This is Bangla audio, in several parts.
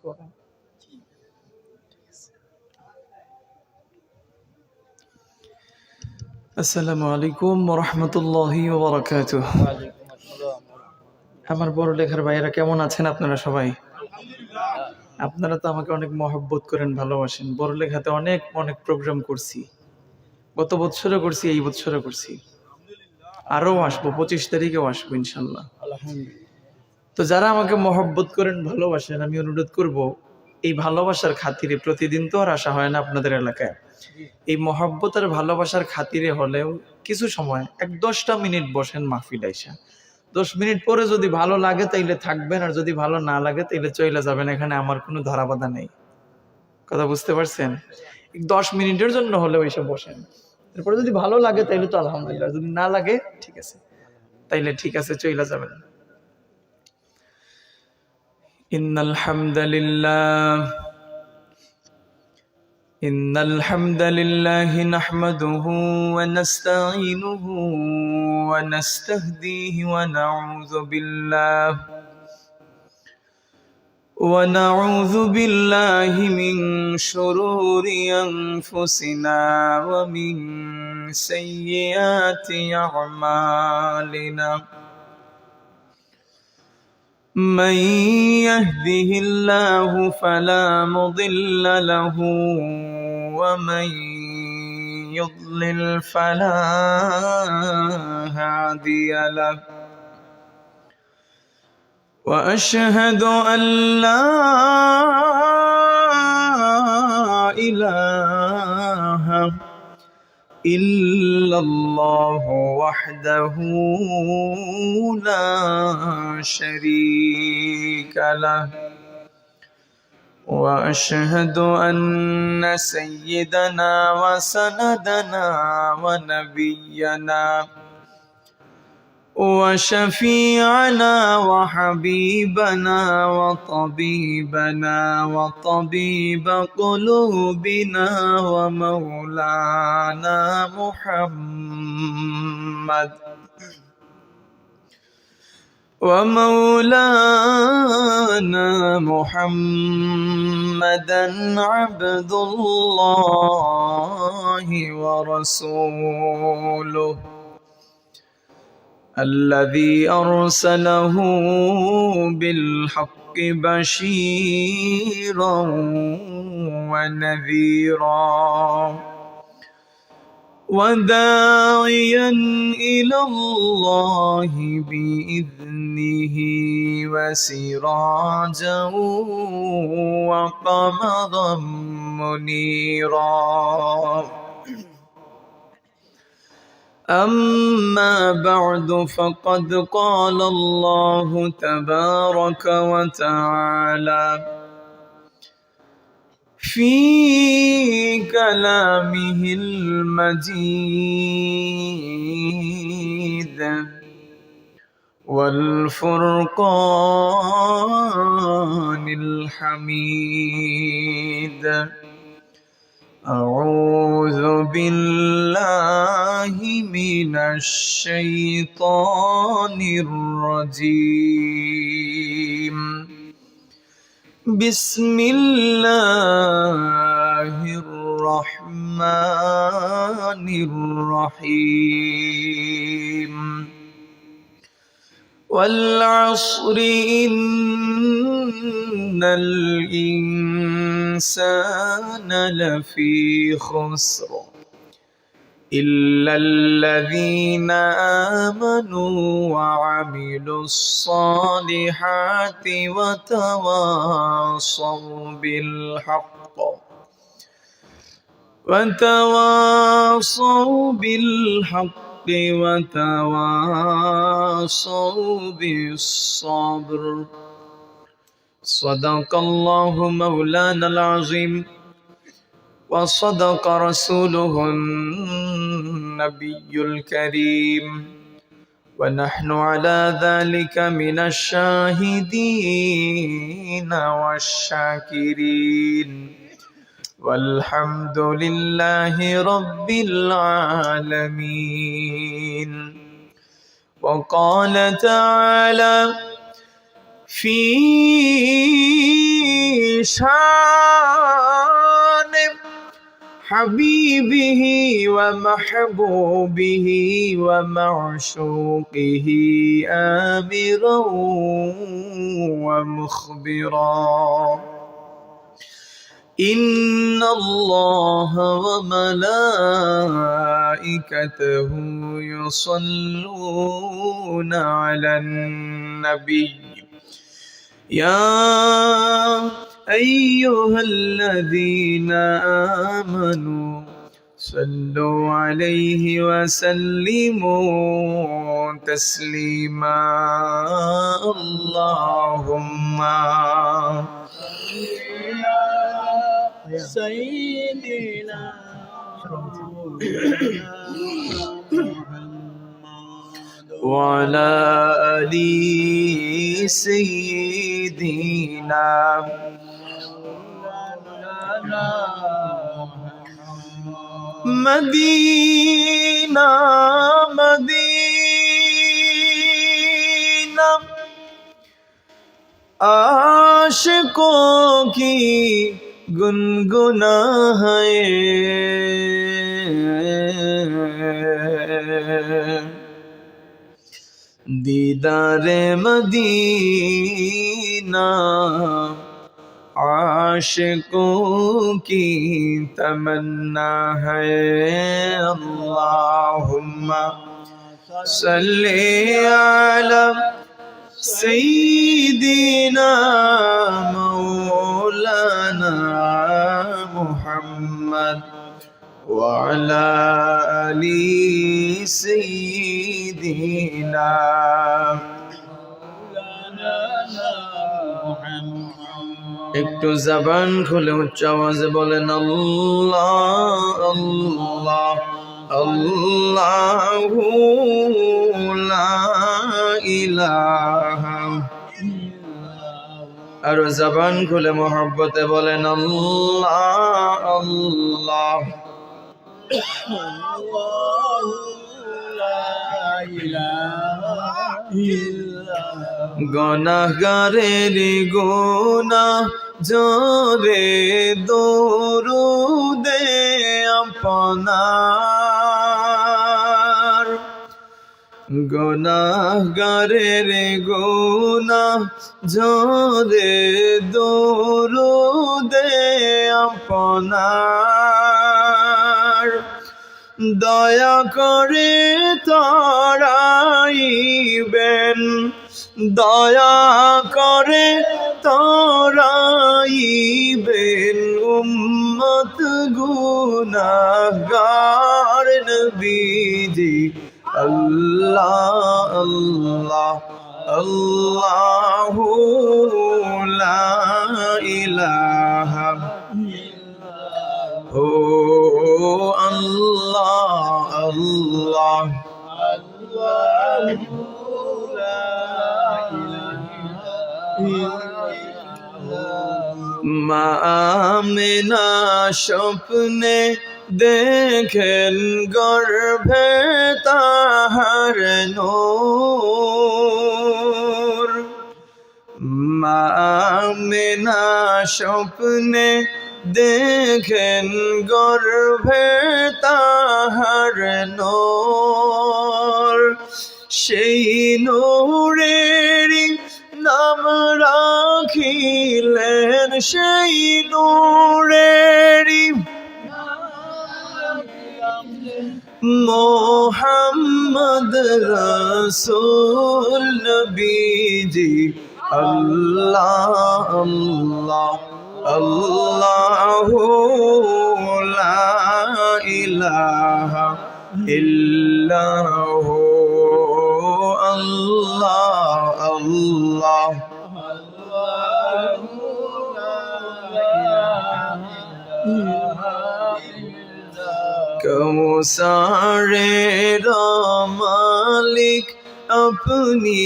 করেন। আসসালামু আলাইকুম ওয়া রাহমাতুল্লাহি ওয়া বারাকাতুহু। আমার পড়ালেখার ভাইয়েরা কেমন আছেন আপনারা সবাই? আপনারা তো আমাকে অনেক মহব্বত করেন, ভালোবাসেন। পড়ালেখাতে অনেক অনেক প্রোগ্রাম করছি, গত বছরও করছি, এই বছরও করছি, আরও আসবো, 25 তারিখেও আসবো ইনশাল্লাহ। তো যারা আমাকে মহব্বত করেন, ভালোবাসেন, আমি অনুরোধ করব এই ভালোবাসার খাতিরে, প্রতিদিন তো আর আসা হয় না আপনাদের এলাকায়, এই মহব্বত আর ভালোবাসার খাতিরে হলেও কিছু সময় 1-10টা মিনিট বসেন মাহফিল আইসা। 10 মিনিট পরে যদি ভালো লাগে তাইলে থাকবেন, আর যদি ভালো না লাগে তাইলে চলে যাবেন। এখানে আমার কোনো ধরাবাধা নেই। কথা বুঝতে পারছেন? 10 মিনিটের জন্য হলেও এসে বসেন। এরপরে যদি ভালো লাগে তাইলে তো আলহামদুলিল্লাহ, যদি না লাগে ঠিক আছে, তাইলে ঠিক আছে, চলে যাবেন। ইন্নাল হামদালিল্লাহি নাহমাদুহু ওয়া নাস্তাঈনুহু ওয়া নাস্তাহদীহি ونعوذ بالله من شرور أنفسنا ومن سيئات أعمالنا. من يهده الله فلا مضل له ومن يضلل فلا هادي له. وأشهد أن لا إله إلا الله وحده لا شريك له. وأشهد أن سيدنا وسندنا ونبينا وشفيعنا وحبيبنا وطبيبنا وطبيب قلوبنا ومولانا محمدا عبد الله ورسوله الذي أرسله بالحق بشيرا ونذيرا وداعيا إلى الله بإذنه وسراجا وقمرا منيرا. أما بعد فقد قال الله تبارك وتعالى في كلامه المجيد والفرقان الحميد. أعوذ بالله من الشيطان الرجيم. بسم الله الرحمن الرحيم. والعصر إن الإنسان لفي خسر إلا الذين آمنوا وعملوا الصالحات وتواصوا بالحق وتواصوا بالصبر. صدق الله مولانا العظيم وصدق رسوله النبي الكريم ونحن على ذلك من الشاهدين والشاكرين والحمد لله رب العالمين. وقال تعالى في شان حبيبه ومحبوبه ومعشوقه آمرا ومخبرا إن الله وملائكته يصلون على النبي يا أيها الذين آمنوا صلوا عليه وسلموا تسليما اللهم سيدنا وعلى آل سيدنا مدینہ مدینہ عاشقوں کی گنگنا ہے دیدار مدینہ عاشقوں کی تمنا ہے اللہم صلی علی سیدنا مولانا محمد وعلى آل سيدنا একটু জবান খুলে উচ্চ আওয়াজে বলেন আল্লাহ আল্লাহ আল্লাহু লা ইলাহা আর জবান খুলে মোহব্বতে বলেন আল্লাহ আল্লাহ গুনাহগারের গুনাহ জোরে দরুদে আপনার গুনাহগারের গুনাহ জোরে দরুদে আপনার দয়া করে তরাইবেন দয়া করে তরাইবেন উম্মত গুনাহগার নবীজি আল্লাহ আল্লাহ আল্লাহু লা ইলাহা ও আল্লাহ আল্লাহ আল্লাহু লা মা আমিনা স্বপ্নে দেখেন গর্ভে তাহার নূর মা আমিনা স্বপ্নে দেখেন গর্ভে তাহার নূর সেই নূরেরই নাম রাখিলেন সেই নূরেরই মোহাম্মদ রাসূল নবীজি আল্লাহ আল্লাহ আল্লাহু লা ইলাহা ইল্লাহু আল্লাহ আল্লাহ কৌসারের মালিক আপনি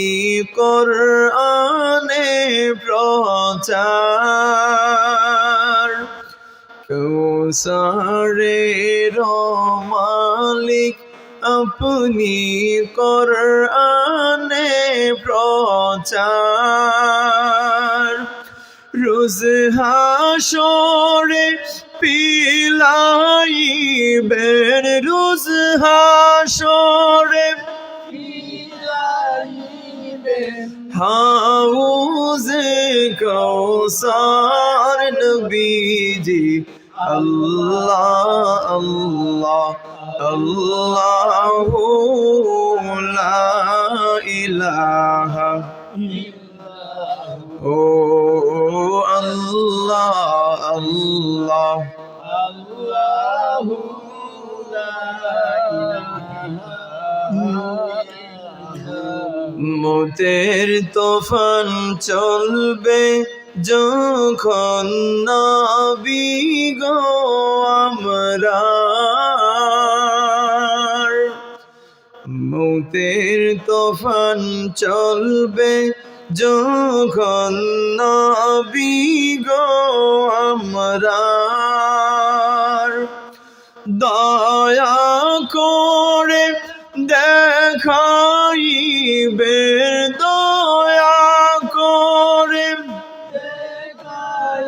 কোরআনে প্রচার কৌসারের মালিক আপনি কোরআনে প্রচার রোজ হাসরে পিলাইবেন, রোজ হাসরে হাউজে কৌসার নবীজি আল্লাহ আল্লাহ আল্লাহু লা ইলাহা ও আল্লাহ আল্লাহ আল্লাহু লা ইলাহা মতের তুফান চলবে যখন নবী গো আমরার, মতের তুফান চলবে যখন নবী গো আমরার, দয়া করে দেখাইবেন, দয়া করে দেখাইবেন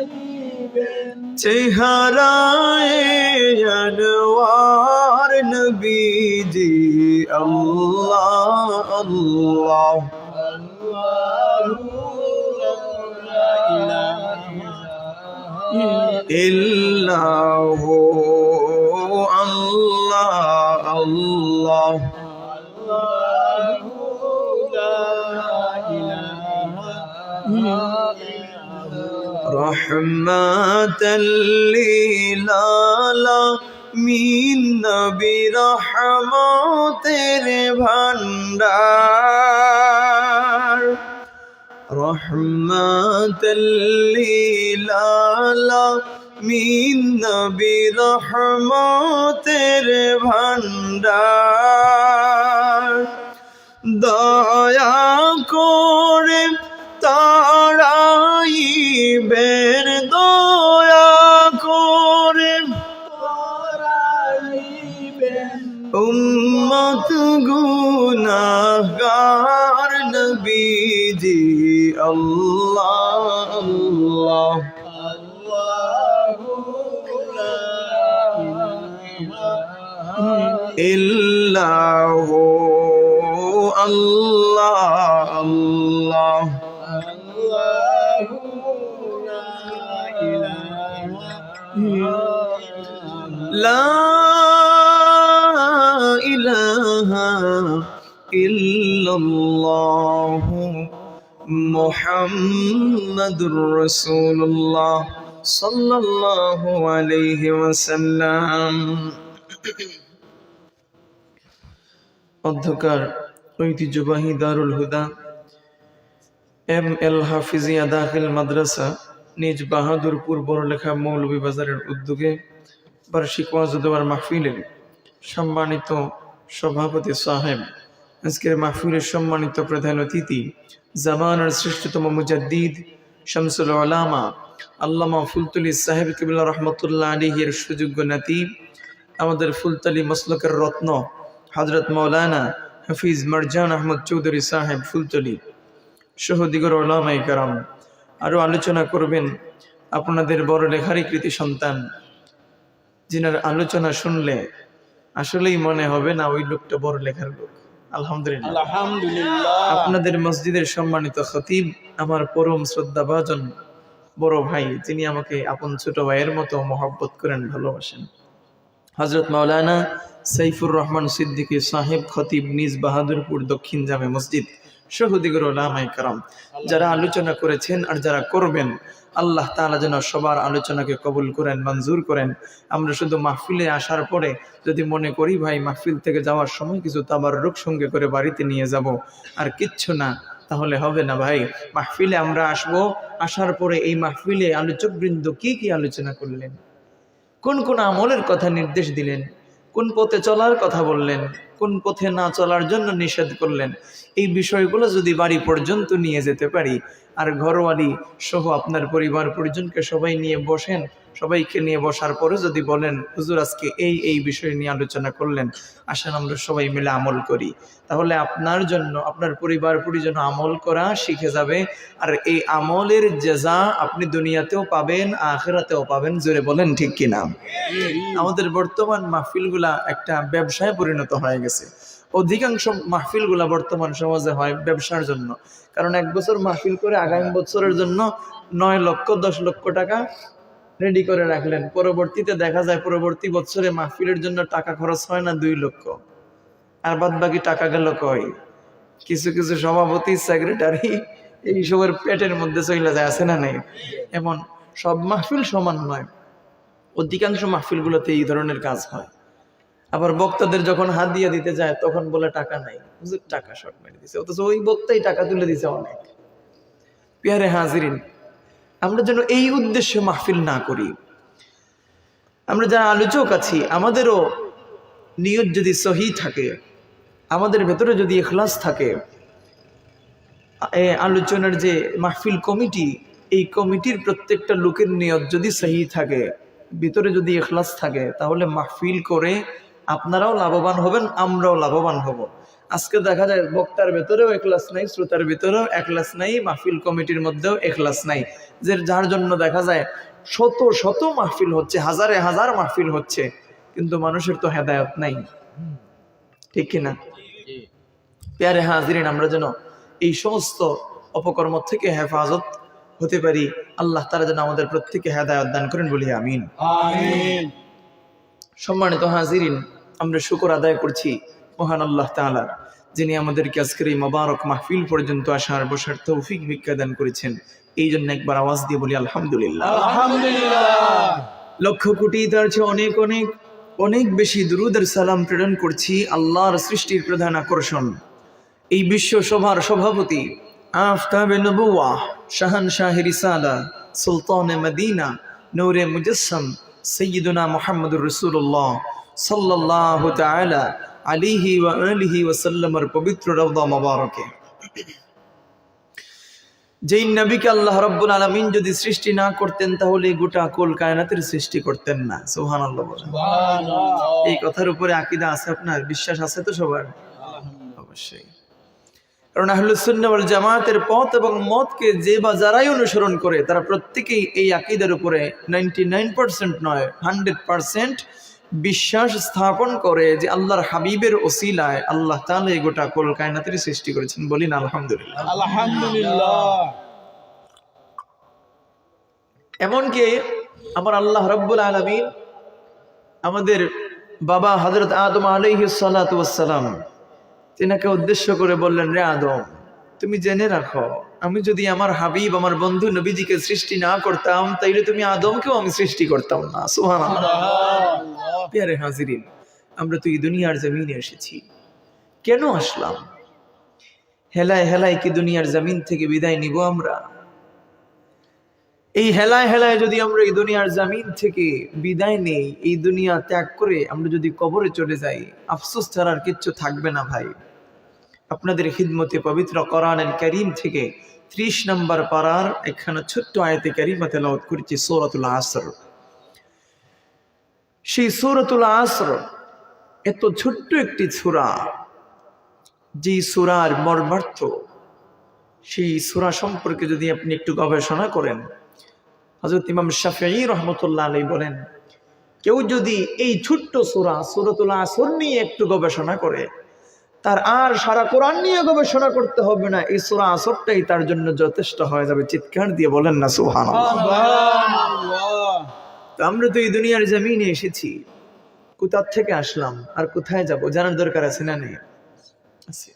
চেহারায় আনওয়ার নবীজি আল্লাহ আল্লাহ ইল্লাহু আল্লাহ আল্লাহ রহমাতাল লিল আলামিন নবী রহমতের ভান্ডার, রহমাতাল লিল আলামিন নবী রহমতের ভান্ডার, দয়া করে তাড়াইবেন, দয়া করে তাড়াইবেন উম্মত গুনাহগার নবীজি আল্লাহ আল্লাহ আল্লাহু লা ইলাহা ইল্লাহু আল্লাহ আল্লাহ লা ইলাহা ইল্লাল্লাহ মুহাম্মাদুর রাসূলুল্লাহ সাল্লাল্লাহু আলাইহি ওয়াসাল্লাম। অধ্যকার ঐতিহ্যবাহী দারুল হুদা এম.এল. হাফিজিয়া দাখিল মাদ্রাসা নিজ বাহাদুরপুর বড়লেখা মৌলভীবাজারের উদ্যোগে বার্ষিক ওয়াজ ও দোয়ার মাহফিলের সম্মানিত সভাপতি সাহেব, আজকের মাহফিলের সম্মানিত প্রধান অতিথি, জামানার শ্রেষ্ঠতম মুজাদ্দিদ শামসুল উলামা আল্লামা ফুলতলি সাহেব কিবলা রহমতুল্লাহ আলাইহির সুযোগ্য নাতি, আমাদের ফুলতলি মসলকের রত্ন হযরত মাওলানা হাফিজ মারজান আহমদ চৌধুরী সাহেব ফুলতলি সহ দিগর উলামায়ে কেরাম। আরও আলোচনা করবেন আপনাদের বড় লেখারই কৃতি সন্তান, যিনার আলোচনা শুনলে আসলেই মনে হবে না ওই লোকটা বড় লেখার লোক। আলহামদুলিল্লাহ আলহামদুলিল্লাহ। আপনাদের মসজিদের সম্মানিত খতিব, আমার পরম শ্রদ্ধাভাজন বড় ভাই, যিনি আমাকে আপন ছোট ভাইয়ের মতো মহব্বত করেন, ভালোবাসেন, হযরত মাওলানা সাইফুর রহমান সিদ্দিকী সাহেব খতিব, নিজ বাহাদুরপুর দক্ষিণ জামে মসজিদ সহ দিগর উলামায়ে কেরাম, যারা আলোচনা করেছেন আর যারা করবেন, আল্লাহ তাআলা যেন সবার আলোচনাকে কবুল করেন, মঞ্জুর করেন। আমরা শুধু মাহফিলে আসার পরে যদি মনে করি ভাই মাহফিল থেকে যাওয়ার সময় কিছু তাবাররুক সঙ্গে করে বাড়িতে নিয়ে যাব আর কিচ্ছু না, তাহলে হবে না ভাই। মাহফিলে আমরা আসবো, আসার পরে এই মাহফিলে আলোচকবৃন্দ কি কি আলোচনা করলেন, কোন কোন আমলের কথা নির্দেশ দিলেন, কোন পথে চলার কথা বললেন, কোন পথে না চলার জন্য নিষেধ করলেন, এই বিষয়গুলো যদি বাড়ি পর্যন্ত নিয়ে যেতে পারি, আর ঘরওয়ালি সহ আপনার পরিবার পরিজনকে সবাই নিয়ে বসেন, সবাইকে নিয়ে বসার পরে যদি বলেন হুজুর আজকে এই বিষয় নিয়ে আলোচনা করলেন, আসেন আমরা সবাই মিলে আমল করি, তাহলে আপনার জন্য আপনার পরিবার পরিজন আমল করা শিখে যাবে। আর এই আমলের জাযা আপনি দুনিয়াতেও পাবেন, আখিরাতেও পাবেন। জোরে বলেন ঠিক কিনা? আমাদের বর্তমান মাহফিলগুলা একটা ব্যবসায় পরিণত হয়ে গেছে। অধিকাংশ মাহফিলগুলা বর্তমান সমাজে হয় ব্যবসার জন্য। কারণ এক বছর মাহফিল করে আগামী বছরের জন্য 9 লক্ষ 10 লক্ষ টাকা রেডি করে রাখলেন, পরবর্তীতে দেখা যায় পরবর্তী বছরে মাহফিলের জন্য টাকা খরচ হয় না 2 লক্ষ, আর বাদ বাকি টাকা গেল কই? কিছু কিছু সভাপতি সেক্রেটারি এইসবের পেটের মধ্যে চলে যায়, আছে না নেই? এমন সব মাহফিল সমান নয়, অধিকাংশ মাহফিলগুলোতে এই ধরনের কাজ হয়। আবার বক্তাদের যখন হাত দিয়ে দিতে যায় তখন বলে টাকা নাই, হুজুর টাকা শর্ট মেরে দিছে, অথচ ওই বক্তাই টাকা তুলে দিছে অনেক। পিয়ারে হাজিরিন, আমরা যেন এই উদ্দেশ্যে মাহফিল না করি। আমরা যারা আলোচক আছি আমাদেরও নিয়ত যদি সহি থাকে, আমাদের ভেতরে যদি ইখলাস থাকে, আলোচনার যে মাহফিল কমিটি, এই কমিটির প্রত্যেকটা লোকের নিয়ত যদি সহি থাকে, ভিতরে যদি ইখলাস থাকে, তাহলে মাহফিল করে আপনারাও লাভবান হবেন, আমরাও লাভবান হব। আজকে দেখা যায় বক্তার ভেতরেও ইখলাস নাই, শ্রোতার ভেতরেও ইখলাস নাই, মাহফিল কমিটির মধ্যেও ইখলাস নাই, যার জন্য দেখা যায় শত শত মাহফিল হচ্ছে, হাজারে হাজার মাহফিল হচ্ছে, কিন্তু মানুষের তো হেদায়েত নাই, ঠিক কিনা? প্যারে হাজিরিন, আমরা যেন এই সমস্ত অপকর্ম থেকে হেফাজত হতে পারি। আল্লাহ তাআলা যেন আমাদের প্রত্যেককে হেদায়েত দান করেন, বলি আমিন। আমিন। সম্মানিত হাজিরিন, আমরা শুকর আদায় করছি মহান আল্লাহ তাআলার, যিনি আমাদেরকে আজকের এই মোবারক মাহফিল পর্যন্ত আসার বসার তৌফিক ভিক্ষা দান করেছেন। এই জন্য একবার আওয়াজ দিয়ে বলি আলহামদুলিল্লাহ। আলহামদুলিল্লাহ। লক্ষ কোটি তার চেয়ে অনেক অনেক অনেক বেশি দুরূদের সালাম প্রেরণ করছি আল্লাহর সৃষ্টির প্রধান আকর্ষণ, এই বিশ্ব সভার সভাপতি, আফতাবে নবুওয়াহ, শাহানশাহ রিসালা, সুলতানে মদিনা, নূরে মুজাসসাম, সাইয়্যিদুনা মুহাম্মদুর রাসূলুল্লাহ সাল্লাল্লাহু তাআলা আলাইহি ওয়া আলিহি ওয়া সাল্লামের পবিত্র রওজা মোবারকে, যেই নবীকে আল্লাহ রাব্বুল আলামিন যদি সৃষ্টি না করতেন তাহলে গোটা কুল কায়নাতের সৃষ্টি করতেন না। সুবহানাল্লাহ। সুবহানাল্লাহ। এই কথার উপরে আকীদা আছে, আপনার বিশ্বাস আছে তো সবার? অবশ্যই। কারণ আহলুস সুন্নাহ ওয়াল জামাতের পথ এবং মতকে যে বা যারাই অনুসরণ করে তারা প্রত্যেকেই এই আকীদার উপরে 99% নয় 100% বিশ্বাস স্থাপন করে যে আল্লাহর হাবিবের ওসিলায় আল্লাহ তাআলা এই গোটা কুল কায়নাতের সৃষ্টি করেছেন। বলিন আলহামদুলিল্লাহ। আলহামদুলিল্লাহ। এমনকি আমার আল্লাহ রাব্বুল আলামিন আমাদের বাবা হযরত আদম আলাইহিস সালাতু ওয়াস সালাম, তিনাকে উদ্দেশ্য করে বললেন, রে আদম, তুমি জেনে রাখো, আমি যদি আমার হাবিব আমার বন্ধু নবীজিকে সৃষ্টি না করতাম তাইলে তুমি আদমকেও আমি সৃষ্টি করতাম না। সুবহানাল্লাহ। প্রিয় হাজিরিন, আমরা তো এই দুনিয়ার জমিনে এসেছি, কেন আসলাম? হেলায় হেলায় কি দুনিয়ার জমিন থেকে বিদায় নিব আমরা? এই হেলায় হেলায় যদি আমরা এই দুনিয়ার জমিন থেকে বিদায় নেই, এই দুনিয়া ত্যাগ করে আমরা যদি কবরে চলে যাই, আফসোস ছাড়া আর কিচ্ছু থাকবে না ভাই। আপনাদের খিদমতে পবিত্র কোরআনুল কারীম থেকে 30 নম্বর পারার একখানা ছোট্ট আয়াতে কারিমা তেলাওয়াত করেছি, সূরাতুল আসর। সেই সূরাতুল আসর এত ছোট্ট একটি সূরা, যে সূরার মর্মার্থ, সেই সূরা সম্পর্কে যদি আপনি একটু গবেষণা করেন, হযরত ইমাম শাফিঈ রাহমাতুল্লাহ আলাইহি বলেন, কেউ যদি এই ছোট্ট সূরা সূরাতুল আসর নিয়ে একটু গবেষণা করে, তার আর সারা কোরআন নিয়ে গবেষণা করতে হবে না, এই সূরা আসরটাই তার জন্য যথেষ্ট হয়ে যাবে। চিৎকার দিয়ে বলেন না সুবহানাল্লাহ। সুবহানাল্লাহ। তো আমরা তো এই দুনিয়ার জমিনে এসেছি, কোথা থেকে আসলাম আর কোথায় যাব জানার দরকার আছে না নেই? আছে।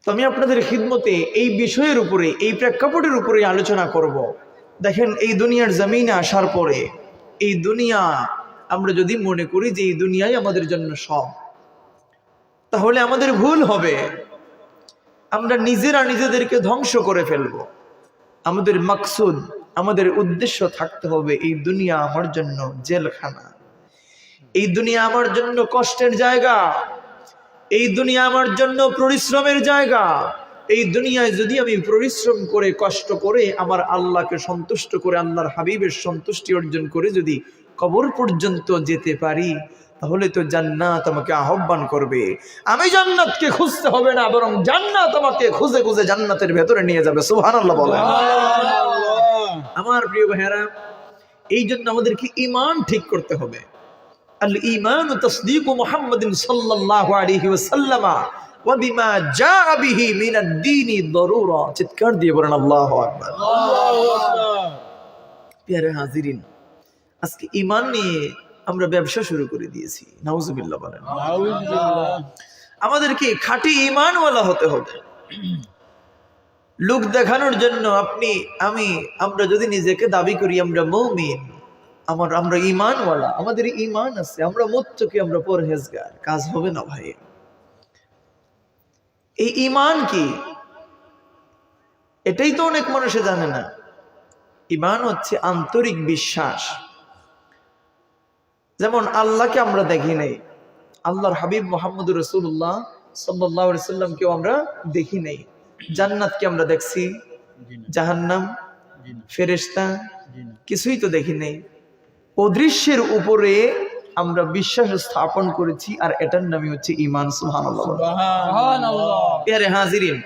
তো আমি আপনাদের খিদমতে এই বিষয়ের উপরে, এই প্রেক্ষাপটের উপরে আলোচনা করব। দেখেন, এই দুনিয়ার জমিনে আসার পরে এই দুনিয়া আমরা যদি মনে করি যে এই দুনিয়াই আমাদের জন্য সব, তাহলে আমাদের ভুল হবে। আমরা নিজেরা নিজেদেরকে ধ্বংস করে ফেলবো। আমাদের মাকসুদ, আমাদের উদ্দেশ্য থাকতে হবে এই দুনিয়া আমার জন্য জেলখানা, এই দুনিয়া আমার জন্য কষ্টের জায়গা, এই দুনিয়া আমার জন্য পরিশ্রমের জায়গা। এই দুনিয়ায় যদি আমি পরিশ্রম করে কষ্ট করে আমার আল্লাহকে সন্তুষ্ট করে আল্লাহর হাবিবের সন্তুষ্টি অর্জন করে যদি কবর পর্যন্ত যেতে পারি, তাহলে তো জান্নাত আমাকে আহ্বান করবে। আমি জান্নাতকে খুঁজতে হবে না, বরং জান্নাত আমাকে খুঁজে খুঁজে জান্নাতের ভেতরে নিয়ে যাবে। সুবহানাল্লাহ বলেন। আমার প্রিয় ভাইয়েরা, এই জন্য আমাদেরকে ঈমান ঠিক করতে হবে। আল ঈমান তাসদীকু মুহাম্মাদিন সাল্লাল্লাহু আলাইহি ওয়াসাল্লাম ওয়া বিমা জাআ বিহি মিনাদ দীনি দারুরা। চিৎকার দিয়ে বলেন আল্লাহু আকবার। আল্লাহু আকবার। প্রিয় হাজিরিন, আজকে ঈমান নিয়ে আমরা ব্যবসা শুরু করে দিয়েছি। নাউজুবিল্লাহ বলেন। নাউজুবিল্লাহ। আমাদেরকে খাঁটি ঈমানওয়ালা হতে হবে। লোক দেখানোর জন্য আমরা যদি নিজেকে দাবি করি আমরা মুমিন, আমরা ঈমানওয়ালা, আমাদের ঈমান আছে, আমরা মুত্তাকি, আমরা পরহেজগার, কাজ হবে না ভাই। এই ঈমান কি? এটাই তো অনেক মানুষে জানে না। ঈমান হচ্ছে আন্তরিক বিশ্বাস। যেমন আল্লাহকে আমরা দেখি নাই, আল্লাহর হাবিব মুহাম্মদুর রাসূলুল্লাহ সাল্লাল্লাহু আলাইহি সাল্লামকেও আমরা দেখি নাই। জান্নাতকে আমরা দেখছি, জাহান্নাম, ফেরেশতা কিছুই তো দেখি নাই। অদৃশ্যের উপরে আমরা বিশ্বাস স্থাপন করেছি, আর এটার নামই হচ্ছে ঈমান। সুবহানাল্লাহ। প্রিয় হাজিরিন,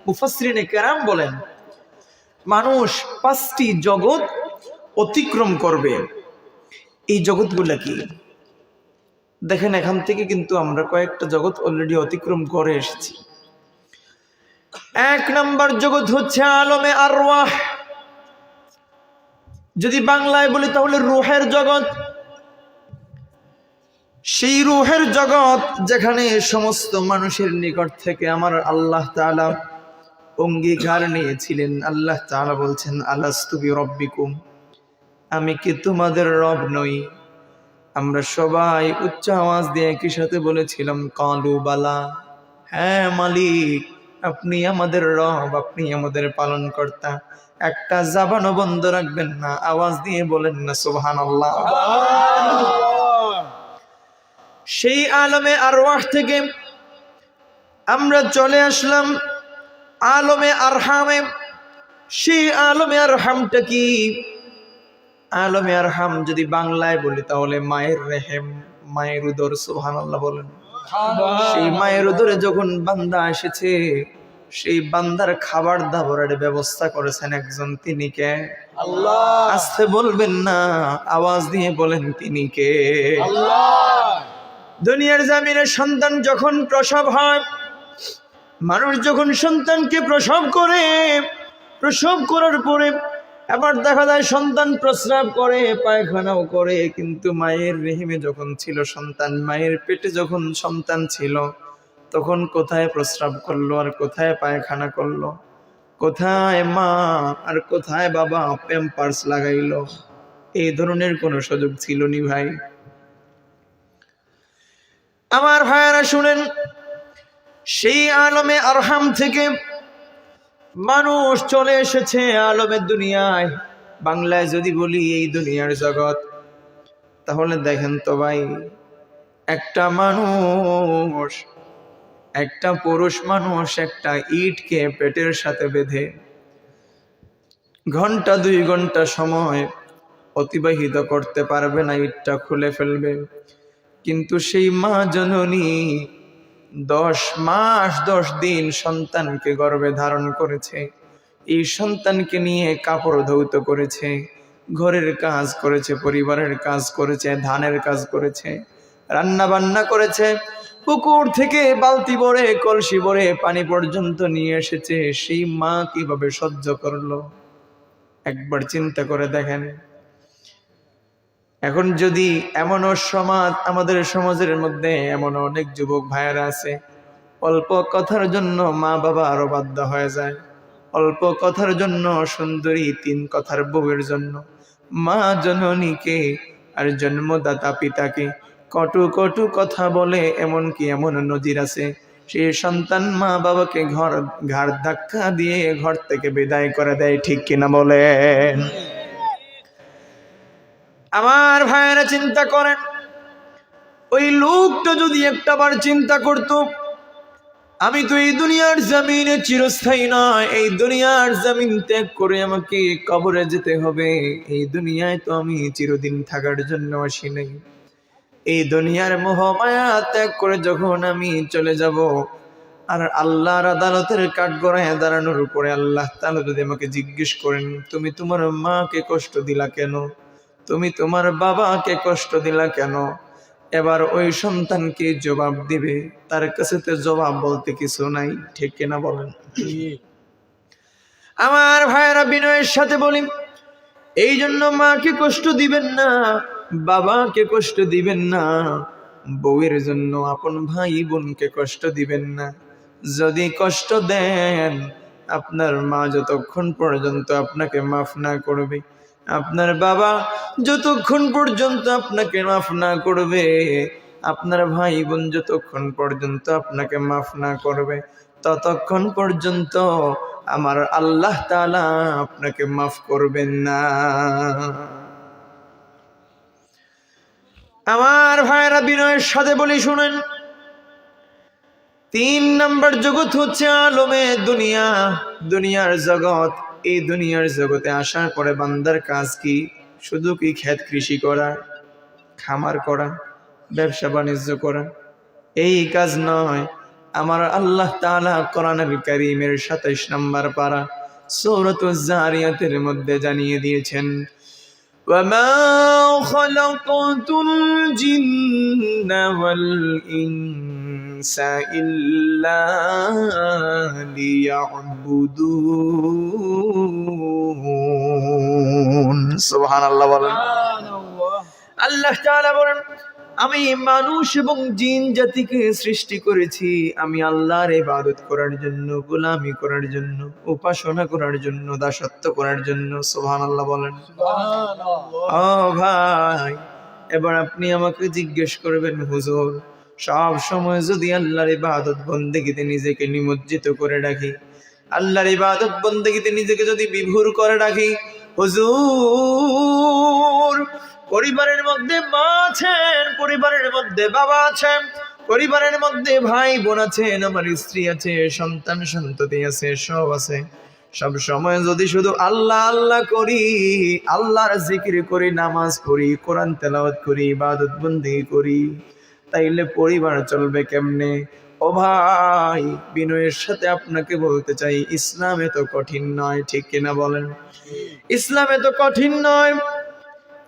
মুফাসসিরিনে কেরাম বলেন মানুষ 5টি জগৎ অতিক্রম করবে। এই জগৎগুলা কি? দেখেন, এখান থেকে কিন্তু আমরা কয়েকটা জগৎ অলরেডি অতিক্রম করে এসেছি। 1 নম্বর জগৎ হচ্ছে আলমে আরওয়াহ। যদি বাংলায় বলি তাহলে রূহের জগৎ। সেই রূহের জগৎ যেখানে সমস্ত মানুষের নিকট থেকে আমার আল্লাহ তাআলা অঙ্গীকার নিয়েছিলেন। আল্লাহ তাআলা বলছেন, আলাস্তু বিরব্বিকুম, আমি কি তোমাদের রব নই? আমরা সবাই উচ্চ আওয়াজ দিয়ে একই সাথে বলেছিলাম, কালু বালা, হ্যাঁ মালিক, আপনি আমাদের রব, আপনি আমাদের পালনকর্তা। একটা জবানও বন্ধ রাখবেন না, আওয়াজ দিয়ে বলেন না সুবহানাল্লাহ। সেই আলমে আরওয়াহ থেকে আমরা চলে আসলাম আলমে আরহামে। সেই আলমে আরহামটা কি? আলমে আরহাম যদি বাংলায় বলি তাহলে মায়ের রেহেম, মায়ের উদর। সুবহানাল্লাহ বলেন। সেই মায়ের উদরে যখন বান্দা এসেছে, সেই বান্দার খাবার দাবারের ব্যবস্থা করেছেন একজন, তিনি কে? আল্লাহ। আস্তে বলবেন না, আওয়াজ দিয়ে বলেন তিনি কে? আল্লাহ। দুনিয়ার জমিনে সন্তান যখন প্রসব হয়, মানুষ যখন সন্তানকে প্রসব করে, প্রসব করার পরে আবার দেখা যায় সন্তান প্রস্রাব করে, পায়খানাও করে। কিন্তু মায়ের রেহিমে যখন ছিল সন্তান, মায়ের পেটে যখন সন্তান ছিল, তখন কোথায় প্রস্রাব করলো আর কোথায় পায়খানা করলো, কোথায় মা আর কোথায় বাবা প্যাম্পার্স লাগাইলো, এই ধরনের কোনো সুযোগ ছিল নি ভাই। আমার ভাইয়েরা শুনেন, সেই আলমে আরহাম থেকে মানুষ চলে এসেছে আলমের দুনিয়ায়। বাংলায় যদি বলি এই দুনিয়ার জগৎ, তাহলে দেখেন তো ভাই, একটা মানুষ, একটা পুরুষ মানুষ একটা ইটকে পেটের সাথে বেঁধে ঘন্টা 2 ঘন্টা সময় অতিবাহিত করতে পারবে না, ইটটা খুলে ফেলবে। কিন্তু সেই মা জননী 10 মাস 10 দিন সন্তানকে গর্ভে ধারণ করেছে। এই সন্তানকে নিয়ে কাপড় ধৌত করেছে, ঘরের কাজ করেছে, পরিবারের কাজ করেছে, ধানের কাজ করেছে, রান্না বান্না করেছে, পুকুর থেকে বালতি ভরে কলসি ভরে পানি পর্যন্ত নিয়ে এসেছে। সেই মা কিভাবে সহ্য করলো একবার চিন্তা করে দেখেন। এখন যদি এমনও সমাজ, আমাদের সমাজের মধ্যে এমন অনেক যুবক ভাইয়েরা আছে, অল্প কথার জন্য মা বাবা আরো বাধ্য হয়ে যায়, অল্প কথার জন্য সুন্দরী 3 কথার বউয়ের জন্য মা জননীকে আর জন্মদাতা পিতাকে কটু কটু কথা বলে। এমনকি এমন নজির আছে, সেই সন্তান মা বাবাকে ঘাড় ধাক্কা দিয়ে ঘর থেকে বিদায় করে দেয়। ঠিক কিনা বলেন? আমার ভাইয়েরা চিন্তা করেন, ওই লোকটা যদি একটাবার চিন্তা করত আমি তো এই দুনিয়ার জমিনে চিরস্থায়ী নয়, এই দুনিয়ার জমিন ত্যাগ করে আমাকে কবরে যেতে হবে। এই দুনিয়ায় তো আমি চিরদিন থাকার জন্য আসি নাই। এই দুনিয়ার মোহ মায়া ত্যাগ করে যখন আমি চলে যাব, আর আল্লাহর আদালতের কাঠগড়ায় দাঁড়ানোর উপরে আল্লাহ তাআলা যদি আমাকে জিজ্ঞেস করেন, তুমি তোমার মাকে কষ্ট দিলা কেন, তুমি তোমার বাবাকে কষ্ট দিলা কেন, এবার ওই সন্তানকে জবাব দিবে। তার কাছে তো জবাব বলতে কিছু নাই, ঠিক কিনা বলেন? আমার ভাইয়েরা, বিনয়ের সাথে বলি, এই জন্য মাকে কষ্ট দিবেন না, বাবাকে কষ্ট দিবেন না, বউয়ের জন্য আপন ভাই বোনকে কষ্ট দিবেন না। যদি কষ্ট দেন, আপনার মা যতক্ষণ পর্যন্ত আপনাকে মাফ না করবে, আপনার বাবা যতক্ষণ পর্যন্ত আপনাকে মাফ না করবে, আপনার ভাই বোন যতক্ষণ পর্যন্ত আপনাকে মাফ না করবে, ততক্ষণ পর্যন্ত আমার আল্লাহ তাআলা আপনাকে মাফ করবেন না। আমার ভাইরা, বিনয়ের সাথে বলি শুনেন, 3 নম্বর জগৎ হচ্ছে আলমে দুনিয়া, দুনিয়ার জগৎ। এই দুনিয়ার জগতে আসার পরে বান্দার কাজ কি? শুধু কি ক্ষেত কৃষি করা, খামার করা, ব্যবসা বাণিজ্য করা? এই কাজ নয়। আমার আল্লাহ তাআলা কোরআনুল কারীমের 27 নম্বর পারা সূরাতুজ জারিয়াতের মধ্যে জানিয়ে দিয়েছেন, وَمَا خَلَقْتُ الْجِنَّ وَالْإِنسَ إِلَّا لِيَعْبُدُونِ সুবহানাল্লাহ বলেন। আল্লাহ তাআলা বলেন, আমি মানুষ এবং জিন জাতিকে সৃষ্টি করেছি আমি আল্লাহর ইবাদত করার জন্য, গোলামি করার জন্য, উপাসনা করার জন্য, দাসত্ব করার জন্য। সুবহানাল্লাহ বলেন। ও ভাই, এবার আপনি আমাকে জিজ্ঞেস করবেন, হুজুর, সব সময় যদি আল্লাহর ইবাদত বন্দেগীতে নিজেকে নিমজ্জিত করে রাখি, আল্লাহর ইবাদত বন্দেগীতে নিজেকে যদি বিভোর করে রাখি, হুজুর, পরিবারের মধ্যে মা আছেন, পরিবারের মধ্যে বাবা আছেন, পরিবারের মধ্যে ভাই বোন আছেন, আমার স্ত্রী আছে, সন্তান সন্ততি আছে, সব আছে, সব সময় যদি শুধু আল্লাহ আল্লাহ করি, আল্লাহর জিকির করি, নামাজ পড়ি, কোরআন তেলাওয়াত করি, ইবাদত বন্দেগী করি, তাইলে পরিবার চলবে কেমনে? ও ভাই, বিনয়ের সাথে আপনাকে বলতে চাই, ইসলাম এত কঠিন নয়, ঠিক কিনা বলেন? ইসলাম এত কঠিন নয়।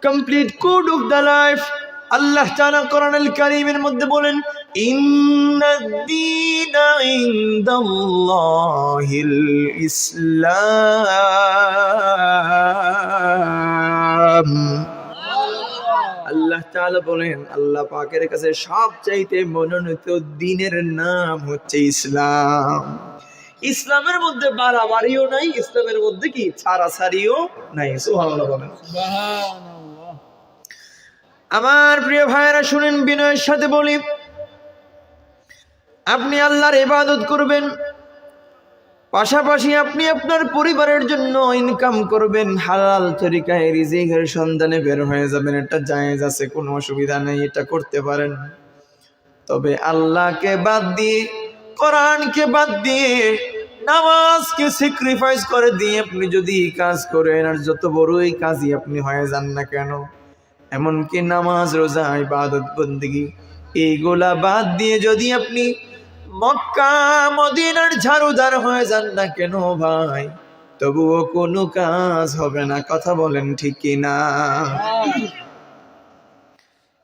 Complete code of the life. আল্লাহ তাআলা কোরআনুল কারীমের মধ্যে বলেন, ইন্নাদ-দীনা ইনদাল্লাহিল ইসলাম। আল্লাহ তাআলা বলেন, আল্লাহ পাকের কাছে সবচাইতে মনোনীত দ্বীনের নাম হচ্ছে ইসলাম। ইসলামের মধ্যে বাড়াবাড়িও নাই, ইসলামের মধ্যে কি ছাড়াছাড়িও নাই। সুবহানাল্লাহ বলেন। আমার প্রিয় ভাইয়েরা শুনেন, বিনয়ের সাথে বলি, আপনি আল্লাহর ইবাদত করবেন, পাশাপাশি আপনি আপনার পরিবারের জন্য ইনকাম করবেন, হালাল তরিকায় রিজিকের সন্ধানে বের হয়ে যাবেন, এটা জায়েজ আছে, কোনো অসুবিধা নেই, এটা করতে পারেন। তবে আল্লাহকে বাদ দিয়ে, কোরআনকে বাদ দিয়ে, নামাজকে স্যাক্রিফাইস করে দিয়ে আপনি যদি কাজ করেন, আর যত বড়ই কাজই আপনি হয়ে যান না কেন, এমনকি নামাজ, রোজা, ইবাদত বন্দেগী এইগুলা বাদ দিয়ে যদি আপনি মক্কা মদিনার ঝাড়ুদার হয়ে যান না কেন ভাই, তবুও কোনো কাজ হবে না। কথা বলেন ঠিক কিনা?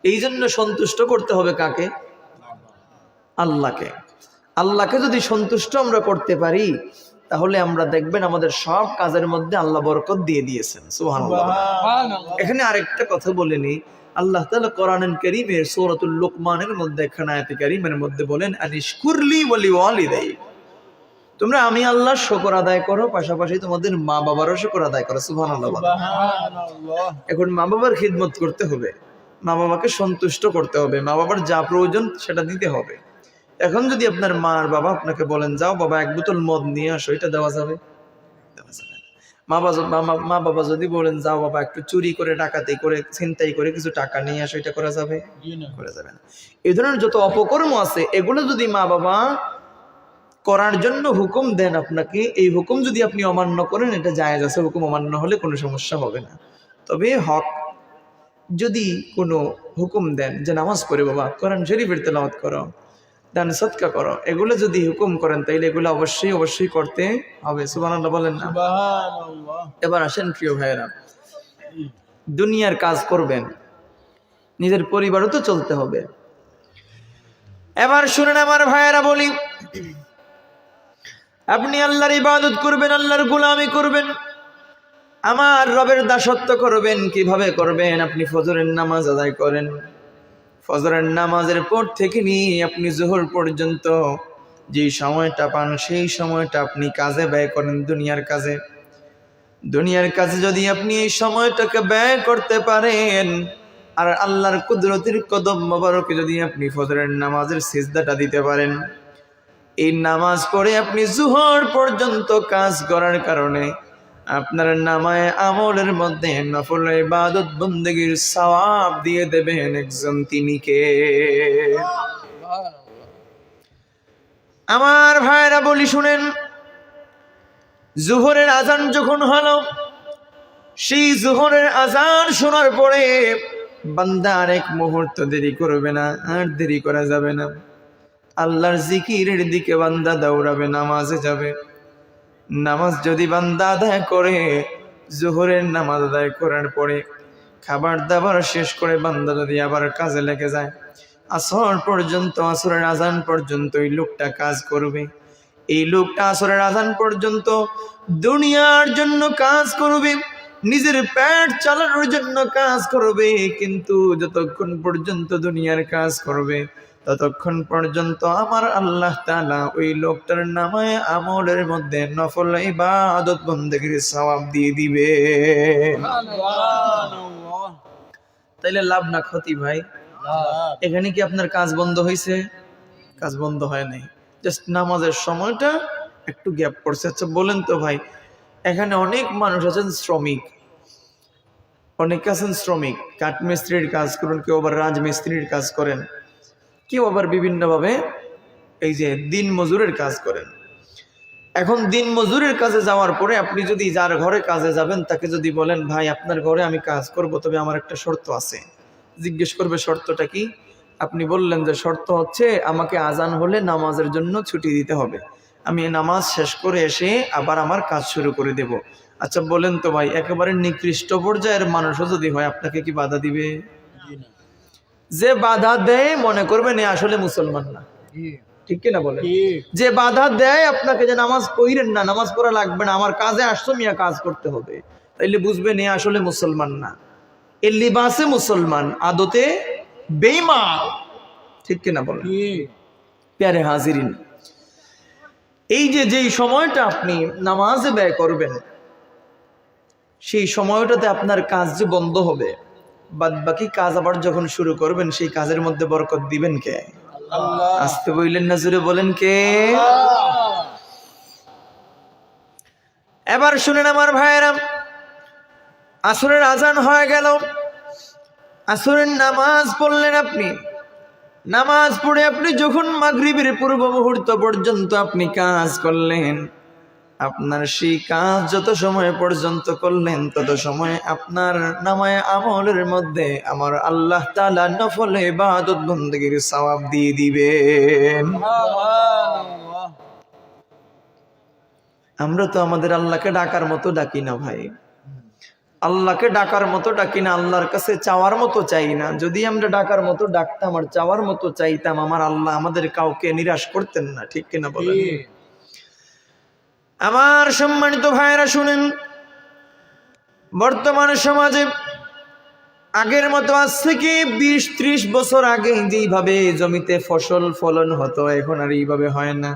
এই জন্য সন্তুষ্ট করতে হবে কাকে? আল্লাহকে। আল্লাহকে যদি সন্তুষ্ট আমরা করতে পারি, তাহলে আমরা দেখবেন আমাদের সব কাজের মধ্যে আল্লাহ বরকত দিয়ে দিয়েছেন। সুবহানাল্লাহ। এখানে আরেকটা কথা বলে নিই, আল্লাহ তাআলা কোরআনুল কারীমের সূরাতুল লুকমানের মধ্যে একখানা আয়াতে কারীমের মধ্যে বলেন, আনিশকুরলি ওয়া লিওয়ালিদাই, তোমরা আমি আল্লাহর শুকর আদায় করো, পাশাপাশি তোমাদের মা বাবারও শুকর আদায় করো। সুবহানাল্লাহ। এখন মা বাবার খিদমত করতে হবে, মা বাবাকে সন্তুষ্ট করতে হবে, মা বাবার যা প্রয়োজন সেটা দিতে হবে। এখন যদি আপনার মা আর বাবা আপনাকে বলেন, যাও বাবা 1 বোতল মদ নিয়ে আসো, এটা দেওয়া যাবে? দেওয়া যাবে না। মা বাবা যদি বলেন, যাও বাবা একটু চুরি করে, ডাকাতি করে, ছিনতাই করে কিছু টাকা নিয়ে আসো, এটা করা যাবে? করা যাবে না। এই ধরনের যত অপকর্ম আছে, এগুলো যদি মা বাবা করার জন্য হুকুম দেন আপনাকে, এই হুকুম যদি আপনি অমান্য করেন এটা জায়েজ আছে, হুকুম অমান্য হলে কোনো সমস্যা হবে না। তবে হক যদি কোনো হুকুম দেন যে নামাজ পড়ে বাবা, কোরআন শরীফের তেলাওয়াত করো, দান সদকা করো, এগুলো যদি হুকুম করেন তাইলে এগুলো অবশ্যই অবশ্যই করতে হবে। সুবহানাল্লাহ বলেন না? এবার আসেন প্রিয় ভাইয়েরা, দুনিয়ার কাজ করবেন, নিজের পরিবারও তো চলতে হবে। এবার শুনেন আমার ভাইয়েরা, বলি আপনি আল্লাহর ইবাদত করবেন, আল্লাহর গোলামি করবেন, আমার রবের দাসত্ব করবেন। কিভাবে করবেন? আপনি ফজরের নামাজ আদায় করেন, ফজরের নামাজের পর থেকে নিয়ে আপনি জোহর পর্যন্ত যে সময়টা পান সেই সময়টা আপনি কাজে ব্যয় করেন, দুনিয়ার কাজে। দুনিয়ার কাজে যদি আপনি এই সময়টাকে ব্যয় করতে পারেন, আর আল্লাহর কুদরতের কদম মোবারকে যদি আপনি ফজরের নামাজের সিজদাটা দিতে পারেন, এই নামাজ পড়ে আপনি জোহর পর্যন্ত কাজ করার কারণে আপনার নামায়ে আমলের মধ্যে নফল ইবাদত বন্দেগীর সওয়াব দিয়ে দেবেন একজন, তিনি কে? আমার ভাইরা বলি শুনেন, জোহরের আজান যখন হলো, সেই জোহরের আজান শোনার পরে বান্দা আর এক মুহূর্ত দেরি করবে না, আর দেরি করা যাবে না। আল্লাহর জিকিরের দিকে বান্দা দৌড়াবে, নামাজে যাবে। নামাজ যদি বান্দা আদায় করে, জোহরের নামাজ আদায় করার পরে খাবার দাবার শেষ করে বান্দা যদি আবার কাজে লেগে যায়, আসর পর্যন্ত, আসরের আজান পর্যন্ত এই লোকটা কাজ করবে। এই লোকটা আসরের আজান পর্যন্ত দুনিয়ার জন্য কাজ করবে, নিজের পেট চালানোর জন্য কাজ করবে। কিন্তু যতক্ষণ পর্যন্ত দুনিয়ার কাজ করবে ততক্ষণ পর্যন্ত আমার আল্লাহ তাআলা ওই লোকটার নামায়ে আমলের মধ্যে নফল ইবাদত বন্দেগীর সওয়াব দিয়ে দিবে। তাইলে লাভ না ক্ষতি ভাই? এখানে কি আপনার কাজ বন্ধ হয়েছে? কাজ বন্ধ হয় নাই, জাস্ট নামাজের সময়টা একটু গ্যাপ পড়ছে। আচ্ছা বলেন তো ভাই, এখানে অনেক মানুষ আছেন শ্রমিক, অনেকে আছেন শ্রমিক, কাঠমিস্ত্রির কাজ করেন, কেউ আবার রাজমিস্ত্রির কাজ করেন, কেউ আবার বিভিন্নভাবে এই যে দিন মজুরের কাজ করেন। এখন দিন মজুরের কাজে যাওয়ার পরে আপনি যদি যার ঘরে কাজে যাবেন তাকে যদি বলেন ভাই আপনার ঘরে আমি কাজ করব, তবে আমার একটা শর্ত আছে, জিজ্ঞেস করবে শর্তটা কি? আপনি বললেন যে শর্ত হচ্ছে আমাকে আজান হলে নামাজের জন্য ছুটি দিতে হবে, আমি নামাজ শেষ করে এসে আবার আমার কাজ শুরু করে দেব। আচ্ছা বলেন তো ভাই, একেবারে নিকৃষ্ট পর্যায়ের মানুষও যদি হয় আপনাকে কি বাধা দিবে? যে বাধা দেয় মনে করবেন এ আসলে মুসলমান না, ঠিক কিনা বলেন? যে বাধা দেয় আপনাকে যে নামাজ পড়েন না, নামাজ পড়া লাগবে না, আমার কাজে আসছো মিয়া, কাজ করতে হবে, তাইলে বুঝবেন এ আসলে মুসলমান না, এ লিবাসে মুসলমান, আদতে বেঈমান, ঠিক কিনা বলেন? প্যারে হাজিরিন, এই যে যেই সময়টা আপনি নামাজে ব্যয় করবেন সেই সময়টাতে আপনার কাজ যে বন্ধ হবে, বাদ বাকি কাজ আবার যখন শুরু করবেন সেই কাজের মধ্যে বরকত দিবেন কে? আল্লাহ। আসতে বললেন না, জোরে বলেন কে? এবার শুনেন আমার ভাইয়েরা, আসরের আজান হয়ে গেল, আসরের নামাজ পড়লেন আপনি, নামাজ পড়ে আপনি যখন মাগরিবের পূর্ব মুহূর্ত পর্যন্ত আপনি কাজ করলেন, আপনার সেই কাজ যত সময় পর্যন্ত করলেন তত সময় আপনার নামায়ে আমলের মধ্যে আমার আল্লাহ তাআলা নফল ইবাদত বন্দেগীর সওয়াব দিয়ে দিবেন। আমরা তো আমাদের আল্লাহকে ডাকার মতো ডাকি না ভাই, আল্লাহকে ডাকার মতো ডাকি না, আল্লাহর কাছে চাওয়ার মতো চাই না। যদি আমরা ডাকার মতো ডাকতাম আর চাওয়ার মতো চাইতাম, আমার আল্লাহ আমাদের কাউকে নিরাশ করতেন না, ঠিক কিনা বলেন? আমার সম্মানিত ভাইরা শুনেন, বর্তমান সমাজে আগের মতো আজ থেকে 20-30 বছর আগে যেইভাবে জমিতে ফসল ফলন হতো এখন আর এইভাবে হয় না,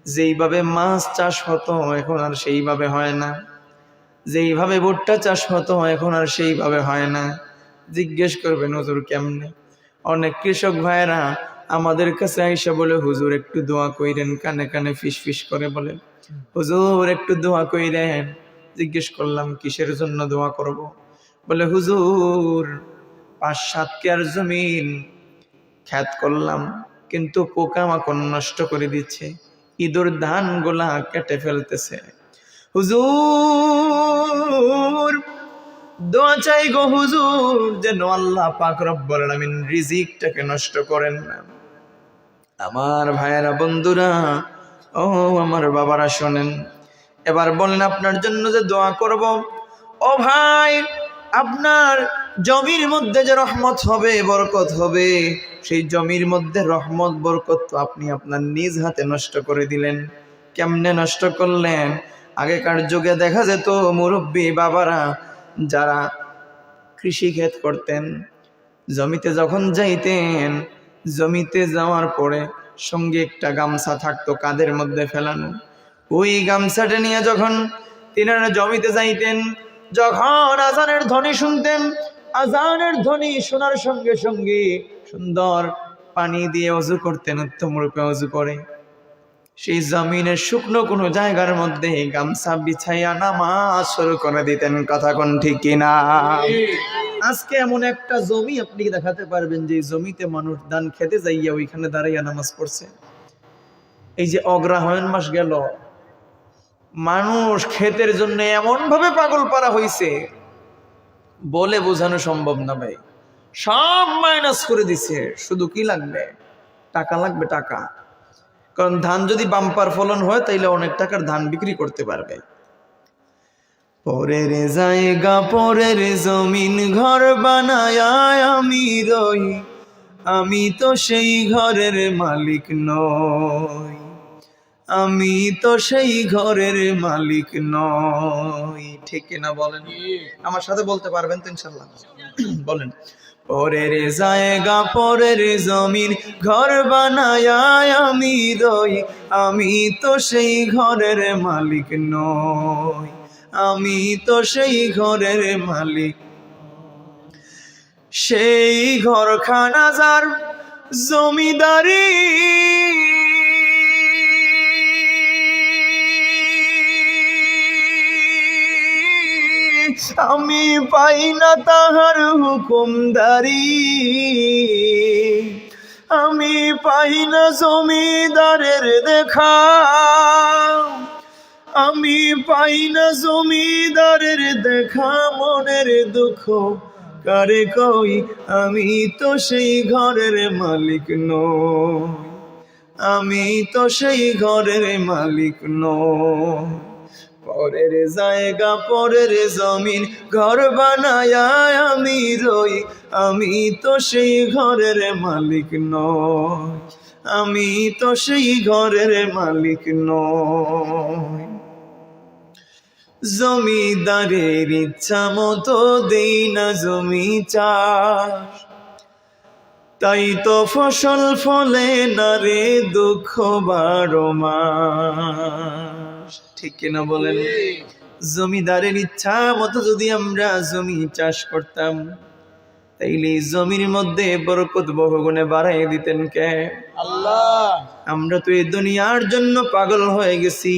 যেইভাবে মাছ চাষ হতো এখন আর সেইভাবে হয় না, যেইভাবে ভুট্টা চাষ হতো এখন আর সেইভাবে হয় না। জিজ্ঞেস করবেন হুজুর কেমনে? অনেক কৃষক ভাইরা আমাদের কাছে আইসা বলে হুজুর একটু দোয়া কইরেন, কানে কানে ফিস ফিস করে বলে হুজুর একটু দোয়া কইরেন। জিজ্ঞেস করলাম কিসের জন্য দোয়া করব? বলে হুজুর 5-7 কেয়ার জমিন খেত করলাম কিন্তু পোকামাকড় নষ্ট করে দিচ্ছে, ইঁদুর ধানগুলা কেটে ফেলতেছে। হুজুর দোয়া চাই গো হুজুর, যেন আল্লাহ পাক রব্বুল আলামিন রিজিকটাকে নষ্ট করেন না। আমার ভাইয়েরা, বন্ধুরা, ও আমার বাবারা, শোনেন, এবার বলেন আপনার জন্য যে দোয়া করব, ও ভাই, আপনার জমির মধ্যে যে রহমত হবে, বরকত হবে, সেই জমির মধ্যে রহমত বরকত তো আপনি আপনার নিজ হাতে নষ্ট করে দিলেন। কেমনে নষ্ট করলেন? আগেকার যুগে দেখা যেত মুরব্বী বাবারা যারা কৃষি ক্ষেত করতেন, জমিতে যখন যাইতেন, জমিতে যাওয়ার পরে সঙ্গে একটা গামছা থাকতো কাঁধের মধ্যে ফেলানো। ওই গামছাটা নিয়ে যখন তিনারা জমিতে যাইতেন, যখন আজানের ধ্বনি শুনতেন, আজানের ধ্বনি শোনার সঙ্গে সঙ্গে সুন্দর পানি দিয়ে ওযু করতেন, উত্তম রূপে ওযু করে সেই জমিনের শুকনো কোনো জায়গার মধ্যে গামছা বিছাইয়া নামাজ শুরু করে দিতেন। কথা কোন ঠিক কিনা? আজকে এমন একটা জমি আপনি দেখাতে পারবেন যে জমিতে মানুষ ধান খেতে যাইয়া ওইখানে দাঁড়াইয়া নামাজ পড়ছে? এই যে অগ্রহায়ণ মাস গেল, মানুষ ক্ষেতের জন্য এমন ভাবে পাগল পারা হইছে, বলে বোঝানো সম্ভব না ভাই। সব মাইনাস করে দিছে, শুধু কি লাগবে? টাকা লাগবে, টাকা। কারণ ধান যদি বাম্পার ফলন হয় তাইলে অনেক টাকার ধান বিক্রি করতে পারবে। পরের জায়গা পরের জমিন ঘর বানায় আমি রই, আমি তো সেই ঘরের মালিক নই, আমি তো সেই ঘরের মালিক নই। ঠিক কিনা বলেন? আমার সাথে বলতে পারবেন তো ইনশাল্লাহ? বলেন, পরের জায়গা পরের জমিন ঘর বানায় আমি রই, আমি তো সেই ঘরের মালিক নই, আমি তো সেই ঘরের মালিক। সেই ঘরখানা যার জমিদারি, আমি পাই না তাহার হুকুমদারি, আমি পাই না জমিদারের দেখা, আমি পাই না জমিদারের দেখা, মনের দুঃখ কারে কই, আমি তো সেই ঘরের মালিক নই, আমি তো সেই ঘরের মালিক নই। পরের জায়গা পরের জমিন ঘর বানায় আমি রই, আমি তো সেই ঘরের মালিক নই, আমি তো সেই ঘরের মালিক নই। জমিদারের ইচ্ছা মতো দেই না জমি চাষ, তাই তো ফসল ফলে না রে দুঃখ 12 মাস। ঠিক কিনা বলেন? জমিদারের ইচ্ছা মতো যদি আমরা জমি চাষ করতাম, তাইলে জমির মধ্যে বরকত বহুগুণে বাড়াই দিতেন কে? আল্লাহ। আমরা তো এই দুনিয়ার জন্য পাগল হয়ে গেছি,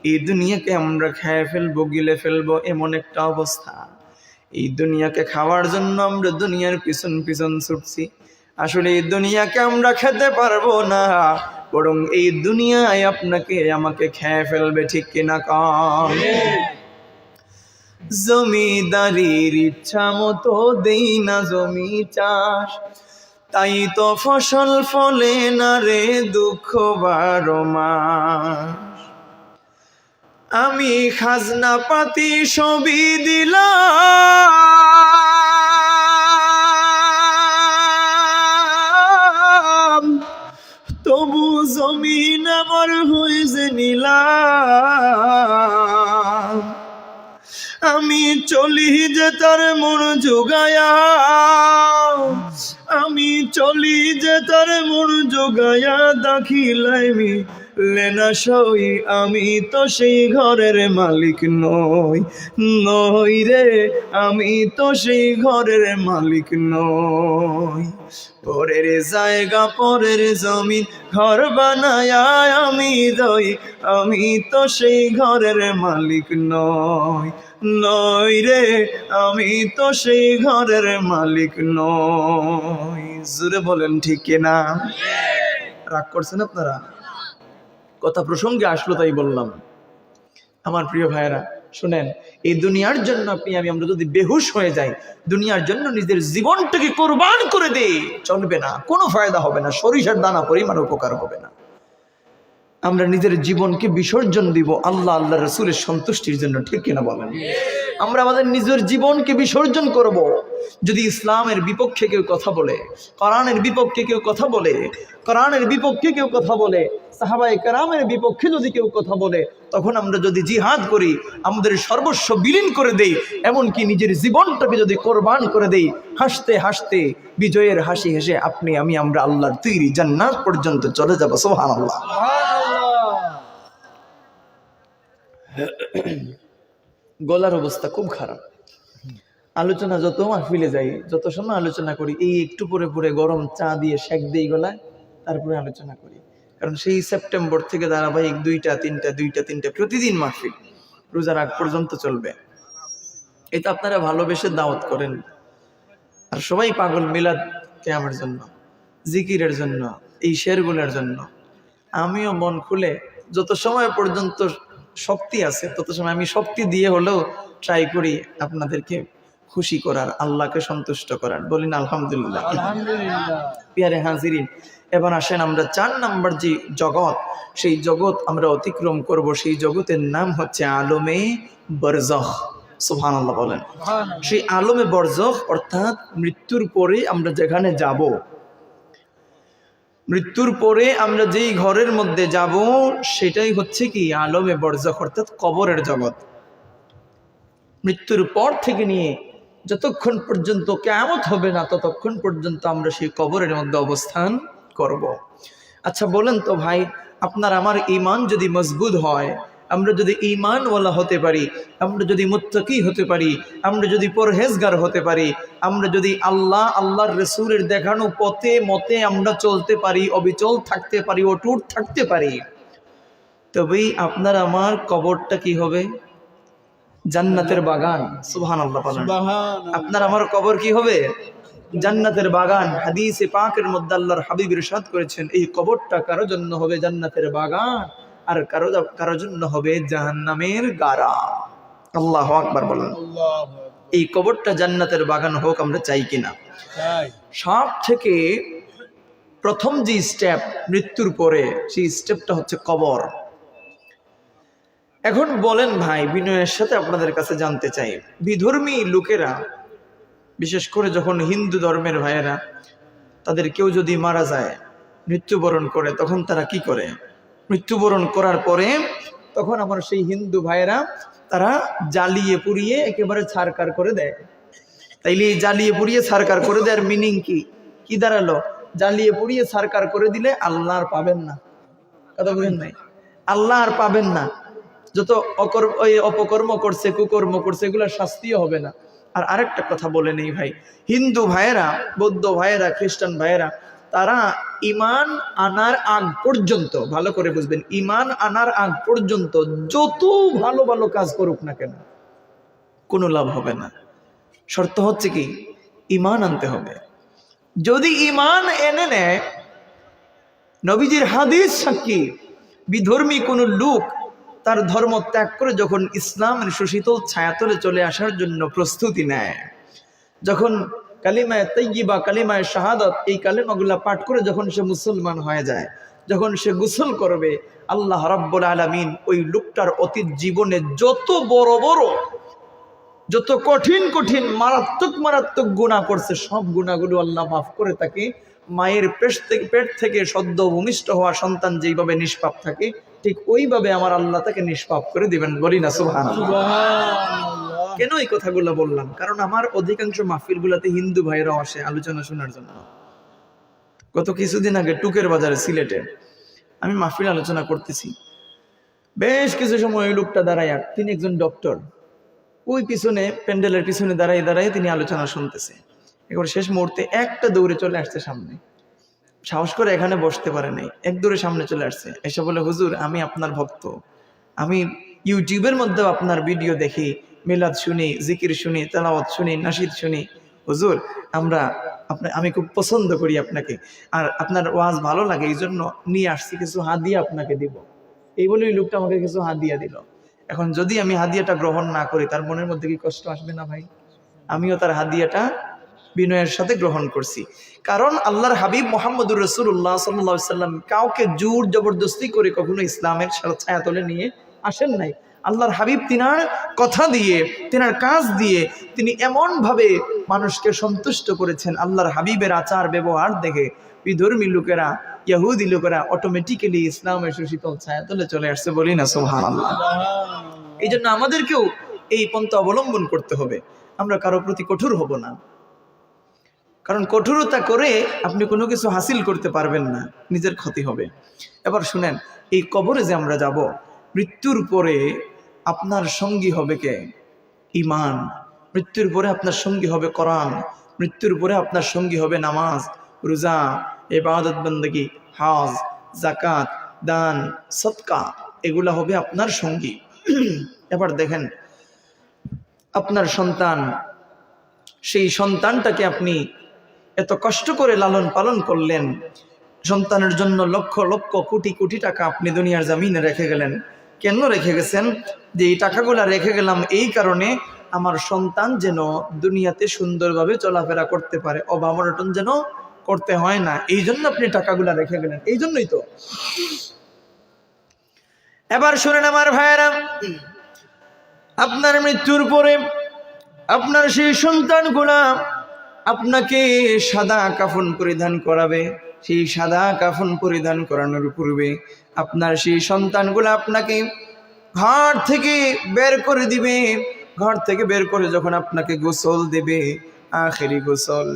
এই দুনিয়াকে আমরা খেয়ে ফেলবো, গিলে ফেলবো, এমন একটা অবস্থা। এই দুনিয়াকে খাওয়ার জন্য আমরা দুনিয়ার পিছন পিছন ছুটছি। আসলে এই দুনিয়াকে আমরা খেতে পারবো না, বরং এই দুনিয়ায় আপনাকে আমাকে খেয়ে ফেলবে। ঠিক কিনা কন? জমিদারির ইচ্ছা মতো দেই না জমি চাষ, তাই তো ফসল ফলে না রে দুঃখ 12 মাস। আমি খাজনা পাতি সবই দিলাম, তবু জমিন আমার হয়েছে নিলাম। আমি চলি যে তার মন জোগায়া, আমি চলি যে তার মন জোগায়া, দাখিলাইমি লেনা সই, আমি তো সেই ঘরের মালিক নই, নই রে, আমি তো সেই ঘরের মালিক নই। পরের জায়গা পরের জমিন ঘর বানায় আমি রই, আমি তো সেই ঘরের মালিক নই, নই রে, আমি তো সেই ঘরের মালিক নই। জোরে বলেন ঠিক কিনা? রাগ করছেন আপনারা? কথা প্রসঙ্গে আসলো তাই বললাম। আমার প্রিয় ভাইয়েরা শুনেন, এই দুনিয়ার জন্য আমরা যদি বেহুশ হয়ে যাই, দুনিয়ার জন্য নিজের জীবনটাকে কোরবান করে দেই, চলবে না, কোনো ফায়দা হবে না, সরিষার দানা পরিমাণ উপকার হবে না। আমরা নিজের জীবনকে বিসর্জন দিব আল্লাহ আল্লাহ রসুলের সন্তুষ্টির জন্য, ঠিক কিনা বলেন? আমরা আমাদের নিজের জীবনকে বিসর্জন করব যদি ইসলামের বিপক্ষে কেউ কথা বলে, কোরআনের বিপক্ষে কেউ কথা বলে, কোরআনের বিপক্ষে কেউ কথা বলে, সাহাবায়ে কেরামের বিপক্ষে যদি কেউ কথা বলে, তখন আমরা যদি জিহাদ করি, আমাদের সর্বস্ব বিলীন করে দেই, এমনকি নিজের জীবনটাকে যদি কোরবান করে দেই, হাসতে হাসতে বিজয়ের হাসি হেসে আপনি আমি আমরা আল্লাহর তৈরি জান্নাত পর্যন্ত চলে যাব। সুবহানাল্লাহ। গলার অবস্থা খুব খারাপ। আলোচনা যত মাহফিলে যাই, যত সময় আলোচনা করি, এই একটু পরে পরে গরম চা দিয়ে সেক দেই গলায়, তারপরে আলোচনা করি। কারণ সেই সেপ্টেম্বর থেকে ধারাবাহিক দুইটা তিনটা প্রতিদিন মাহফিল রোজার আগ পর্যন্ত চলবে। এটা আপনারা ভালোবেসে দাওয়াত করেন, আর সবাই পাগল মিলাদ কিয়ামের জন্য, জিকিরের জন্য, এই শেরগুলোর জন্য। আমিও মন খুলে যত সময় পর্যন্ত শক্তি আছে তত সময় আমি শক্তি দিয়ে হলেও ট্রাই করি আপনাদেরকে খুশি করার, আল্লাহকে সন্তুষ্ট করার। বলিন আলহামদুলিল্লাহ। পিয়ারে হাজিরিন, এবার আসেন আমরা 4 নাম্বার যে জগৎ, সেই জগৎ আমরা অতিক্রম করব। সেই জগতের নাম হচ্ছে আলমে বরজখ। সুবহানাল্লাহ বলেন। সেই আলমে বরজখ অর্থাৎ মৃত্যুর পরে আমরা যেখানে যাব, মৃত্যুর পরে আমরা যেই ঘরের মধ্যে যাব সেটাই হচ্ছে কি আলমে বরজখ, অর্থাৎ কবরের জগৎ। মৃত্যুর পর থেকে নিয়ে যতক্ষণ পর্যন্ত কিয়ামত হবে না ততক্ষণ পর্যন্ত আমরা সেই কবরের মধ্যে অবস্থান করব। আচ্ছা বলেন তো ভাই, আপনার আমার ঈমান যদি মজবুত হয়, আমরা যদি ঈমানওয়ালা হতে পারি, আমরা যদি মুত্তাকি হতে পারি, আমরা যদি পরহেজগার হতে পারি, আমরা যদি আল্লাহর রাসূলের দেখানো পথে মতে আমরা চলতে পারি, অবিচল থাকতে পারি, অটুট থাকতে পারি, তবেই আপনার আমার কবরটা কি হবে? জান্নাতের বাগান। সুবহানাল্লাহ বলেন। আপনার আমার কবর কি হবে? জান্নাতের বাগান। হাদিসে পাকের মধ্যে আল্লাহর হাবিব ইরশাদ করেছেন, এই কবরটা কারো জন্য হবে জান্নাতের বাগান, আর কারো জন্য হবে জাহান্নামের গাড়া। আল্লাহু আকবার বলেন। এই কবরটা জান্নাতের বাগান হোক আমরা চাই কিনা? সব থেকে প্রথম যে স্টেপ মৃত্যুর পরে, সেই স্টেপটা হচ্ছে কবর। এখন বলেন ভাই, বিনয়ের সাথে আপনাদের কাছে জানতে চাই, বিধর্মী লোকেরা, বিশেষ করে যখন হিন্দু ধর্মের ভাইয়েরা, তাদের কেউ যদি মারা যায়, মৃত্যুবরণ করে, তখন তারা কি করে? মৃত্যুবরণ করার পরে তখন আমার সেই হিন্দু ভাইয়েরা তারা জ্বালিয়ে পুড়িয়ে একেবারে ছারকার করে দেয়। তাইলে এই জ্বালিয়ে পুড়িয়ে ছারকার করে দেওয়ার মিনিং কি? কি দাঁড়ালো? জ্বালিয়ে পুড়িয়ে ছারকার করে দিলে আল্লাহ আর পাবেন না। কথা বুঝেন নাই? আল্লাহ আর পাবেন না। যত অপকর্ম করছে, কুকর্ম করছে, এগুলোর শাস্তিও হবে না। আর আরেকটা কথা বলে নেই ভাই, হিন্দু ভাইয়েরা, বৌদ্ধ ভাইয়েরা, খ্রিস্টান ভাইয়েরা, তারা ঈমান আনার আগ পর্যন্ত, ভালো করে বুঝবেন, ঈমান আনার আগ পর্যন্ত যত ভালো ভালো কাজ করুক না কেন কোনো লাভ হবে না। শর্ত হচ্ছে কি? ঈমান আনতে হবে। যদি ঈমান এনে নেয়, নবীজির হাদিস সাক্ষী, বিধর্মী কোন লোক তার ধর্ম ত্যাগ করে যখন ইসলামের সুশীতল ছায়াতলে চলে আসার জন্য প্রস্তুতি নেয়, যখন কালিমায়ে তাইয়্যিবা, কালিমায়ে শাহাদাত, এই কালিমাগুলা পাঠ করে যখন সে মুসলমান হয়ে যায়, যখন সে গোসল করবে, আল্লাহ রাব্বুল আলামিন ওই লোকটার অতীত জীবনে যত বড় বড়, যত কঠিন কঠিন মারাত্মক গুনাহ করছে, সব গুনাহগুলো আল্লাহ মাফ করে তাকে মায়ের পেট থেকে সদ্য ভূমিষ্ঠ হওয়া সন্তান যেইভাবে নিষ্পাপ থাকে, ঠিক ওইভাবে আমার আল্লাহ তাকে নিষ্পাপ করে দিবেন। বলি না সুবহানাল্লাহ। কেন এই কথাগুলো বললাম? কারণ আমার অধিকাংশ মাহফিলগুলোতে হিন্দু ভাইরাও আসে আলোচনা শোনার জন্য। গত কিছুদিন আগে টুকের বাজারে সিলেটে আমি মাহফিল আলোচনা করতেছি, বেশ কিছু সময় ওই লোকটা দাঁড়ায়, তিনি একজন ডক্টর, ওই পিছনে প্যান্ডেলের পিছনে দাঁড়ায় তিনি আলোচনা শুনতেছে। এবার শেষ মুহূর্তে একটা দৌড়ে চলে আসছে সামনে, সাহস করে এখানে বসতে পারে নাই, এক দৌড়ে সামনে চলে আসছে, এসে বলে, হুজুর আমি আপনার ভক্ত, আমি ইউটিউবের মধ্যে আপনার ভিডিও দেখি, মিলাদ শুনি, জিকির শুনি, তেলাওয়াত শুনি, নাশিদ শুনি, হুজুর আমি খুব পছন্দ করি আপনাকে, আর আপনার ওয়াজ ভালো লাগে, এই জন্য নিয়ে আসছি, কিছু হাদিয়া আপনাকে দিব। এই বলে ওই লোকটা আমাকে কিছু হাদিয়া দিল। এখন যদি আমি হাদিয়াটা গ্রহণ না করি, তার মনের মধ্যে কি কষ্ট আসবে না ভাই? আমিও তার হাদিয়াটা বিনয়ের সাথে গ্রহণ করছি। কারণ আল্লাহর হাবিব মুহাম্মদুর রাসূলুল্লাহ সাল্লাল্লাহু আলাইহি সাল্লাম কাউকে জোর জবরদস্তি করে কখনো ইসলামের ছায়াতলে নিয়ে আসেন নাই। আল্লাহর হাবিব তিনার কথা দিয়ে, তিনার কাজ দিয়ে তিনি এমন ভাবে মানুষকে সন্তুষ্ট করেছেন। আল্লাহর হাবিবের আচার ব্যবহার দেখে বিধর্মী লোকেরা, ইহুদি লোকেরা অটোমেটিক্যালি ইসলামের সুশীতল ছায়াতলে চলে আসছে। বলি না সুবহানাল্লাহ। এই জন্য আমাদেরকেও এই পন্থা অবলম্বন করতে হবে। আমরা কারো প্রতি কঠোর হব না, কারণ কঠোরতা করে আপনি কোনো কিছু হাসিল করতে পারবেন না, নিজের ক্ষতি হবে। এবার শুনেন, এই কবরে যে আমরা যাব, মৃত্যুর পরে আপনার সঙ্গী হবে কে? ঈমান। মৃত্যুর পরে আপনার সঙ্গী হবে কোরআন। মৃত্যুর পরে আপনার সঙ্গী হবে নামাজ, রোজা, ইবাদত বন্দেগী, হজ, যাকাত, দান, সদকা, এগুলা হবে আপনার সঙ্গী। এবার দেখেন, আপনার সন্তান, সেই সন্তানটাকে আপনি এত কষ্ট করে লালন পালন করলেন, সন্তানের জন্য লক্ষ লক্ষ কোটি কোটি টাকা আপনি দুনিয়ার জমিনে রেখে গেলেন। কেন রেখে গেছেন? যে এই টাকাগুলা রেখে গেলাম এই কারণে, আমার সন্তান যেন দুনিয়াতে সুন্দরভাবে চলাফেরা করতে পারে, অভাব অনটন যেন করতে হয় না, এই জন্য আপনি টাকাগুলা রেখে গেলেন। এই জন্যই তো। এবার শুনেন আমার ভাইয়েরা, আপনার মৃত্যুর পরে আপনার সেই সন্তানগুলা আপনাকে সাদা কাফন পরিধান করাবে। সেই সাদা কাফন পরিধান করানোর পূর্বে আপনার সেই সন্তানগুলো আপনাকে ঘর থেকে বের করে দিবে। ঘর থেকে বের করে যখন আপনাকে গোসল দেবে, আখেরি গোসল,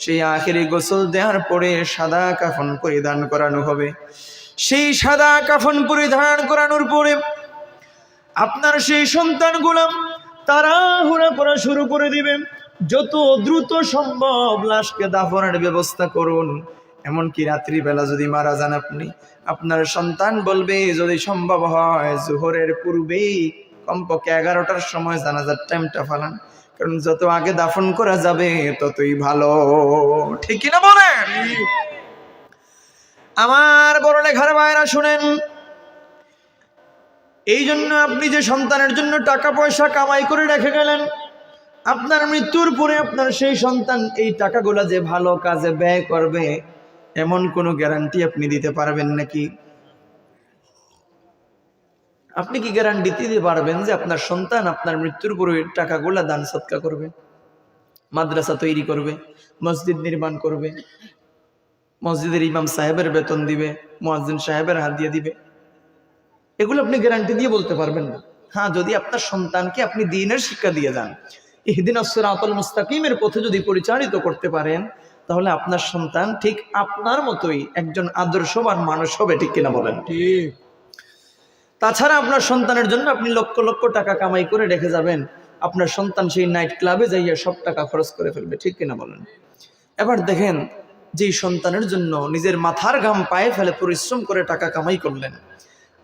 সেই আখেরি গোসল দেওয়ার পরে সাদা কাফন পরিধান করানো হবে। সেই সাদা কাফন পরিধান করানোর পরে আপনার সেই সন্তানগুলো তাড়াহুড়া করা শুরু করে দিবে। যত দ্রুত সম্ভব লাশকে দাফনের ব্যবস্থা করুন। এমনকি রাত্রিবেলা যদি মারা যান আপনি, আপনার সন্তান বলবে যদি সম্ভব হয় জোহরের পূর্বেই কমপক্ষে 11টার সময় জানাজার টাইমটা ফালান, কারণ যত আগে দাফন করা যাবে ততই ভালো। ঠিক কিনা বলেন? আমার বড় লেখার ভাইরা শুনেন, এই জন্য আপনি যে সন্তানের জন্য টাকা পয়সা কামাই করে রেখে গেলেন, আপনার মৃত্যুর পরে আপনার সেই সন্তান এই টাকাগুলা যে ভালো কাজে ব্যয় করবে, এমন কোনো গ্যারান্টি আপনি দিতে পারবেন নাকি? আপনি কি গ্যারান্টি দিতে পারবেন যে আপনার সন্তান আপনার মৃত্যুর পরে টাকাগুলা দান সৎকা করবে, মাদ্রাসা তৈরি করবে, মসজিদ নির্মাণ করবে, মসজিদের ইমাম সাহেবের বেতন দিবে, মুয়াজ্জিন সাহেবের হাত দিয়ে দিবে? এগুলো আপনি গ্যারান্টি দিয়ে বলতে পারবেন না। হ্যাঁ, যদি আপনার সন্তানকে আপনি দ্বীনের শিক্ষা দিয়ে যান, ইহদিনাস সিরাতাল মুস্তাকিমের পথে যদি পরিচালিত করতে পারেন, তাহলে আপনার সন্তান ঠিক আপনার মতোই একজন আদর্শবান মানুষ হবে। ঠিক কিনা বলেন? ঠিক। তাছাড়া আপনার সন্তানের জন্য আপনি লক্ষ লক্ষ টাকা কামাই করে রেখে যাবেন, আপনার সন্তান সেই নাইট ক্লাবে যাইয়া সব টাকা খরচ করে ফেলবে। ঠিক কিনা বলেন? এবার দেখেন, যেই সন্তানের জন্য নিজের মাথার ঘাম পায়ে ফেলে পরিশ্রম করে টাকা কামাই করলেন,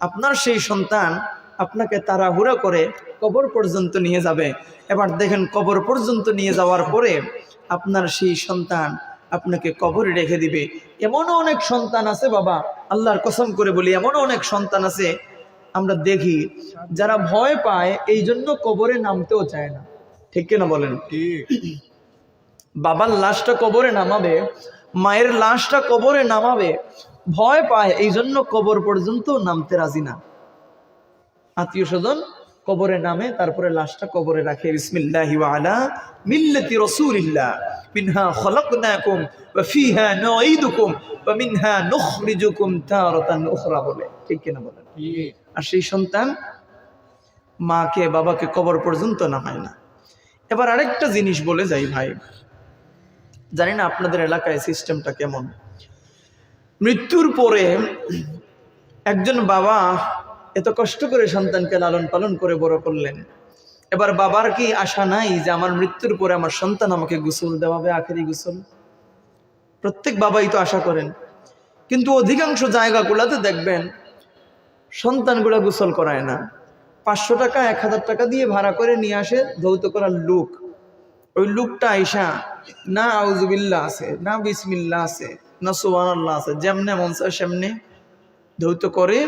আপনার সেই সন্তান আপনাকে তাড়াহুড়া করে কবর পর্যন্ত নিয়ে যাবে। এবার দেখেন, কবর পর্যন্ত নিয়ে যাওয়ার পরে আপনার সেই সন্তান আপনাকে কবরে রেখে দিবে। এমনও অনেক সন্তান আছে বাবা, আল্লাহর কসম করে বলি, এমনও অনেক সন্তান আছে আমরা দেখি যারা ভয় পায় এই জন্য কবরে নামতেও চায় না। ঠিক কিনা বলেন? ঠিক। বাবার লাশটা কবরে নামাবে, মায়ের লাশটা কবরে নামাবে, ভয় পায় এই জন্য কবর পর্যন্ত নামতে রাজি না। আত্মীয় স্বজন কবরে নামে, তারপরে লাশটা কবরে রাখে। বিসমিল্লাহি ওয়া আলা মিল্লাতি রাসূলিল্লাহ, মিনহা খলাকনাকুম ওয়া ফিহা নুঈদুকুম ওয়া মিনহা নুখরিজুকুম তারাতান উখরা বলে। ঠিক কিনা বলেন? আর সেই সন্তান মাকে বাবাকে কবর পর্যন্ত নামায় না। এবার আরেকটা জিনিস বলে যাই ভাই, জানি না আপনাদের এলাকায় সিস্টেমটা কেমন। মৃত্যুর পরে একজন বাবা এত কষ্ট করে সন্তানকে লালন পালন করে বড় করলেন, এবার বাবার কি আশা নাই যে আমার মৃত্যুর পরে আমার সন্তান আমাকে গোসল দেওয়াবে, আখেরি গোসল? প্রত্যেক বাবাই তো আশা করেন, কিন্তু অধিকাংশ জায়গাগুলোতে দেখবেন সন্তানগুলা গোসল করায় না। 500 টাকা 1000 টাকা দিয়ে ভাড়া করে নিয়ে আসে ধৌত করার লোক। ওই লোকটা আইসা না আউযুবিল্লাহ আছে, না বিসমিল্লাহ আছে, না সুবহানাল্লাহ আছে, যেমনে মন চায় সেমনে ধৌত করে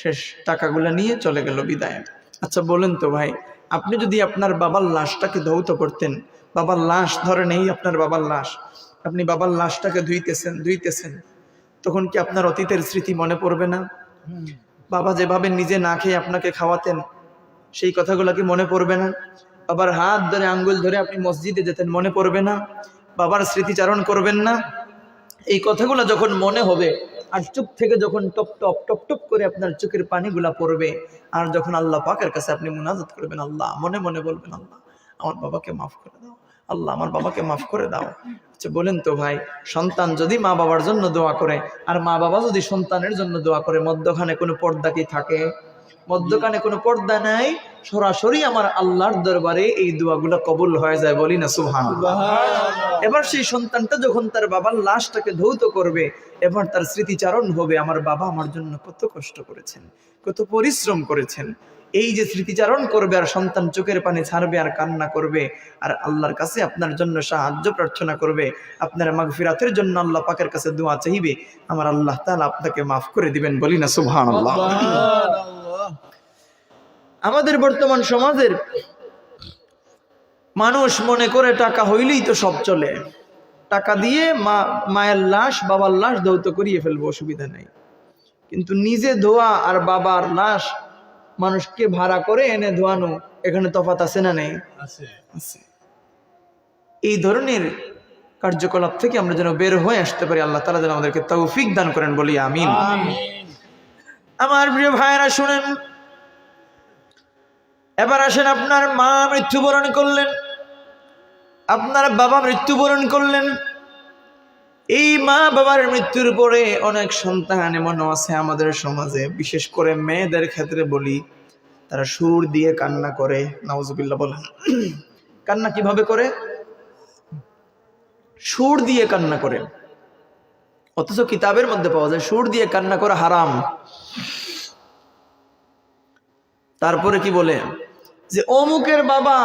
শেষ, টাকাগুলো নিয়ে চলে গেল বিদায়। আচ্ছা বলেন তো ভাই, আপনি যদি আপনার বাবার লাশটাকে ধৌত করতেন, বাবার লাশ ধরেন, এই আপনার বাবার লাশ, আপনি বাবার লাশটাকে ধুইতেছেন, তখন কি আপনার অতীতের স্মৃতি মনে পড়বে না? বাবা যেভাবে নিজে না খেয়ে আপনাকে খাওয়াতেন, সেই কথাগুলো কি মনে পড়বে না? বাবার হাত ধরে আঙ্গুল ধরে আপনি মসজিদে যেতেন, মনে পড়বে না? বাবার স্মৃতিচারণ করবেন না? এই কথাগুলো যখন মনে হবে, আর চোখ থেকে যখন টপ টপ টপ টপ করে আপনার চোখের পানিগুলা পড়বে, আর যখন আল্লাহ পাকের কাছে আপনি মুনাজাত করবেন, আল্লাহ মনে মনে বলবেন, আল্লাহ আমার বাবাকে মাফ করে দাও, আল্লাহ আমার বাবাকে মাফ করে দাও। আচ্ছা বলেন তো ভাই, সন্তান যদি মা বাবার জন্য দোয়া করে, আর মা বাবা যদি সন্তানের জন্য দোয়া করে, মধ্যখানে কোনো পর্দা কি থাকে? মধ্যখানে কোনো পর্দা নাই, সরাসরি আমার আল্লাহর দরবারে এই দোয়াগুলো কবুল হয়ে যায়, বলি না সুবহানাল্লাহ। এবার সেই সন্তানটা যখন তার বাবার লাশটাকে ধৌত করবে, এবার তার স্মৃতিচারণ হবে, আমার বাবা আমার জন্য কত কষ্ট করেছেন, কত পরিশ্রম করেছেন। এই যে স্মৃতিচারণ করবে, আর সন্তান চোখের পানি ছাড়বে আর কান্না করবে, আর আল্লাহর কাছে আপনার জন্য সাহায্য প্রার্থনা করবে, আপনার মাগফিরাতের জন্য আল্লাহ পাকের কাছে দোয়া চাইবে, আমার আল্লাহ তাআলা আপনাকে মাফ করে দিবেন, বলি না সুবহানাল্লাহ। আমাদের বর্তমান সমাজের মানুষ মনে করে টাকা হইলেই তো সব চলে, টাকা দিয়ে মায়ের লাশ বাবার লাশ ধৌত করিয়ে ফেলবো, অসুবিধা নেই। কিন্তু নিজে ধোয়া আর বাবার লাশ মানুষকে ভাড়া করে এনে ধোয়ানো, এখানে তফাৎ আছে না নেই? আছে। এই ধরনের কার্যকলাপ থেকে আমরা যেন বের হয়ে আসতে পারি, আল্লাহ তাআলা যেন আমাদেরকে তৌফিক দান করেন, বলি আমিন। আমার প্রিয় ভাইয়েরা শুনেন, এবার আসেন, আপনার মা মৃত্যুবরণ করলেন, আপনার বাবা মৃত্যুবরণ করলেন। এই মা বাবার মৃত্যুর পরে অনেক সন্তান এমনও আছে আমাদের সমাজে, বিশেষ করে মেয়েদের ক্ষেত্রে বলি, তারা সুর দিয়ে কান্না করে। নাউজুবিল্লাহ বলেন। কান্না কিভাবে করে? সুর দিয়ে কান্না করে। অথচ কিতাবের মধ্যে পাওয়া যায় সুর দিয়ে কান্না করা হারাম। তারপরে কি বলে যে অমুকের বাবা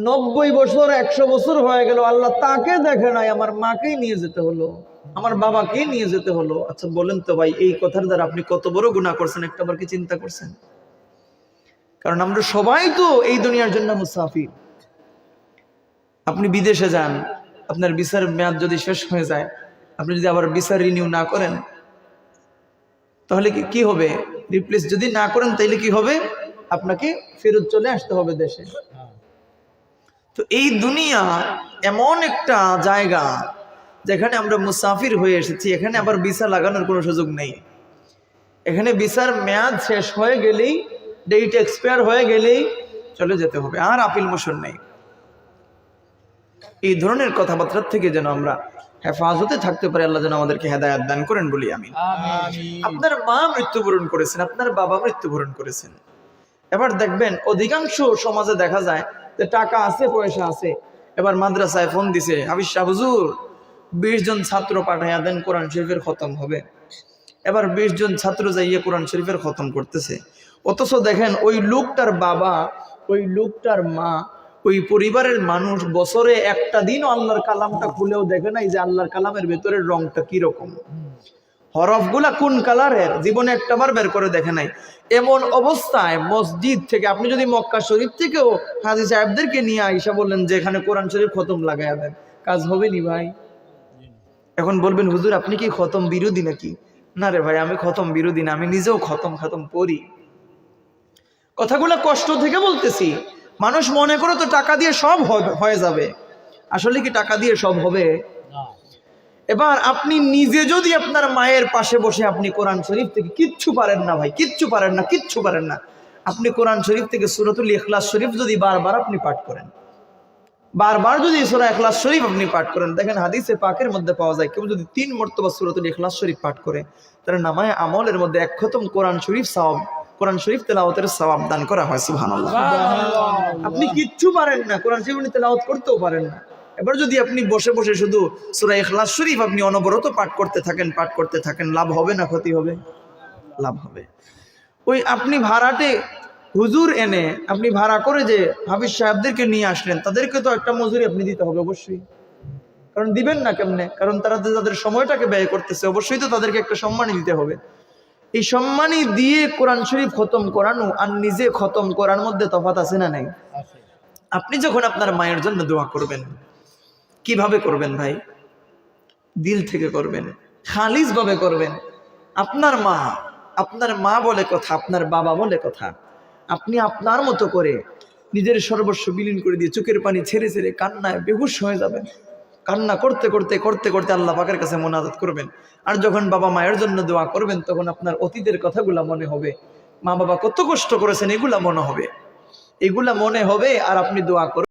90 বছর 100 বছর হয়ে গেল, আল্লাহ তাকে দেখে নাই, আমার মাকেই নিয়ে যেতে হলো, আমার বাবাকেই নিয়ে যেতে হলো। আচ্ছা বলেন তো ভাই, এই কথার দ্বারা আপনি কত বড় গুনাহ করছেন, একটাবার কি চিন্তা করছেন? কারণ আমরা সবাই তো এই দুনিয়ার জন্য মুসাফির। আপনি বিদেশে যান, আপনার ভিসার মেয়াদ যদি শেষ হয়ে যায়, আপনি যদি আবার ভিসা রিনিউ না করেন, তাহলে কি হবে? রিপ্লেস যদি না করেন তাহলে কি হবে? আপনাকে ফেরত চলে আসতে হবে দেশে। তো এই দুনিয়া এমন একটা জায়গা যেখানে আমরা মুসাফির হয়ে এসেছি, এখানে আবার ভিসা লাগানোর কোনো সুযোগ নেই। এখানে ভিসার মেয়াদ শেষ হয়ে গেলেই, ডেট এক্সপায়ার হয়ে গেলেই চলে যেতে হবে, আর আপিল মোশন নেই। এই ধরনের কথাবার্তার থেকে যেন আমরা হেফাজতে থাকতে পারি, আল্লাহ যেন আমাদেরকে হেদায়েত দান করেন, বলি আমিন। আপনার মা মৃত্যুবরণ করেছেন, আপনার বাবা মৃত্যুবরণ করেছেন। এবার দেখবেন অধিকাংশ সমাজে দেখা যায় যে টাকা আছে, পয়সা আছে, এবার মাদ্রাসায় ফোন দিছে, হাফিজ সাহেব হুজুর 20 জন ছাত্র পাঠাইয়া দেন, কোরআন শরীফের খতম হবে। এবার 20 জন ছাত্র যাইয়ে কোরআন শরীফের খতম করতেছে। অথচ দেখেন ওই লোকটার বাবা, ওই লোকটার মা, ওই পরিবারের মানুষ বছরে একটা দিনও আল্লাহর কালামটা খুলেও দেখে নাই যে আল্লাহর কালামের ভেতরের রংটা কি রকম, হরফগুলা কোন কালারের, জীবনে একটাবার বের করে দেখে নাই। এমন অবস্থায় মসজিদ থেকে আপনি যদি মক্কা শরীফ থেকেও হাজী সাহেবদেরকে নিয়ে আইসা বললেন যে এখানে কোরআন শরীফ খতম লাগাইয়া দেন, কাজ হবে নি ভাই? এখন বলবেন হুজুর আপনি কি খতম বিরোধী নাকি? না রে ভাই, আমি খতম বিরোধী না, আমি নিজেও খতম পড়ি। কথাগুলো কষ্ট থেকে বলতেছি। মানুষ মনে করে তো টাকা দিয়ে সব হয়ে যাবে, আসলে কি টাকা দিয়ে সব হবে? এবার আপনি নিজে যদি আপনার মায়ের পাশে বসে আপনি কোরআন শরীফ থেকে কিচ্ছু পারেন না ভাই, কিচ্ছু পারেন না, আপনি কোরআন শরীফ থেকে সূরাতুল ইখলাস শরীফ যদি বারবার আপনি পাঠ করেন, বারবার যদি সূরা ইখলাস শরীফ আপনি পাঠ করেন, দেখেন হাদিসে পাকের মধ্যে পাওয়া যায় কেউ যদি 3 মর্তবা সূরাতুল ইখলাস শরীফ পাঠ করে, তার নামায়ে আমলের মধ্যে 1 খতম কোরআন শরীফ সওয়াব, কোরআন শরীফ তেলাওয়াতের সওয়াব দান করা হয়। সুবহানাল্লাহ। আপনি কিচ্ছু পারেন না, কোরআন শরীফ তেলাওয়াত করতেও পারেন না, এবার যদি আপনি বসে বসে শুধু সূরা ইখলাস শরীফ আপনি অনবরত পাঠ করতে থাকেন, লাভ হবে না ক্ষতি হবে? লাভ হবে। ওই আপনি ভাড়াটে হুজুর এনে আপনি ভাড়া করে যে হাফিজ সাহেবদেরকে নিয়ে আসলেন, তাদেরকে তো একটা মজুরি আপনি দিতে হবে অবশ্যই। কারণ দিবেন না কেমনে? কারণ তারা তাদের সময়টাকে ব্যয় করতেছে, অবশ্যই তো তাদেরকে একটা সম্মান দিতে হবে। এই সম্মানই দিয়ে কোরআন শরীফ খতম করানো আর নিজে খতম করার মধ্যে তফাৎ আছে না নাই? আপনি যখন আপনার মায়ের জন্য দোয়া করবেন, কিভাবে করবেন ভাই? দিল থেকে করবেন, খালিস ভাবে করবেন। আপনার মা বলে কথা, আপনার বাবা বলে কথা, আপনি আপনার মতো করে নিজের সর্বস্ব বিলীন করে দিয়ে চোখের পানি ছেড়ে ছেড়ে কান্নায় বেহুশ হয়ে যাবেন। কান্না করতে করতে করতে করতে আল্লাহ পাকের কাছে মোনাজাত করবেন। আর যখন বাবা মায়ের জন্য দোয়া করবেন তখন আপনার অতীতের কথাগুলা মনে হবে, মা বাবা কত কষ্ট করেছেন এগুলা মনে হবে, এগুলা মনে হবে। আর আপনি দোয়া করবেন।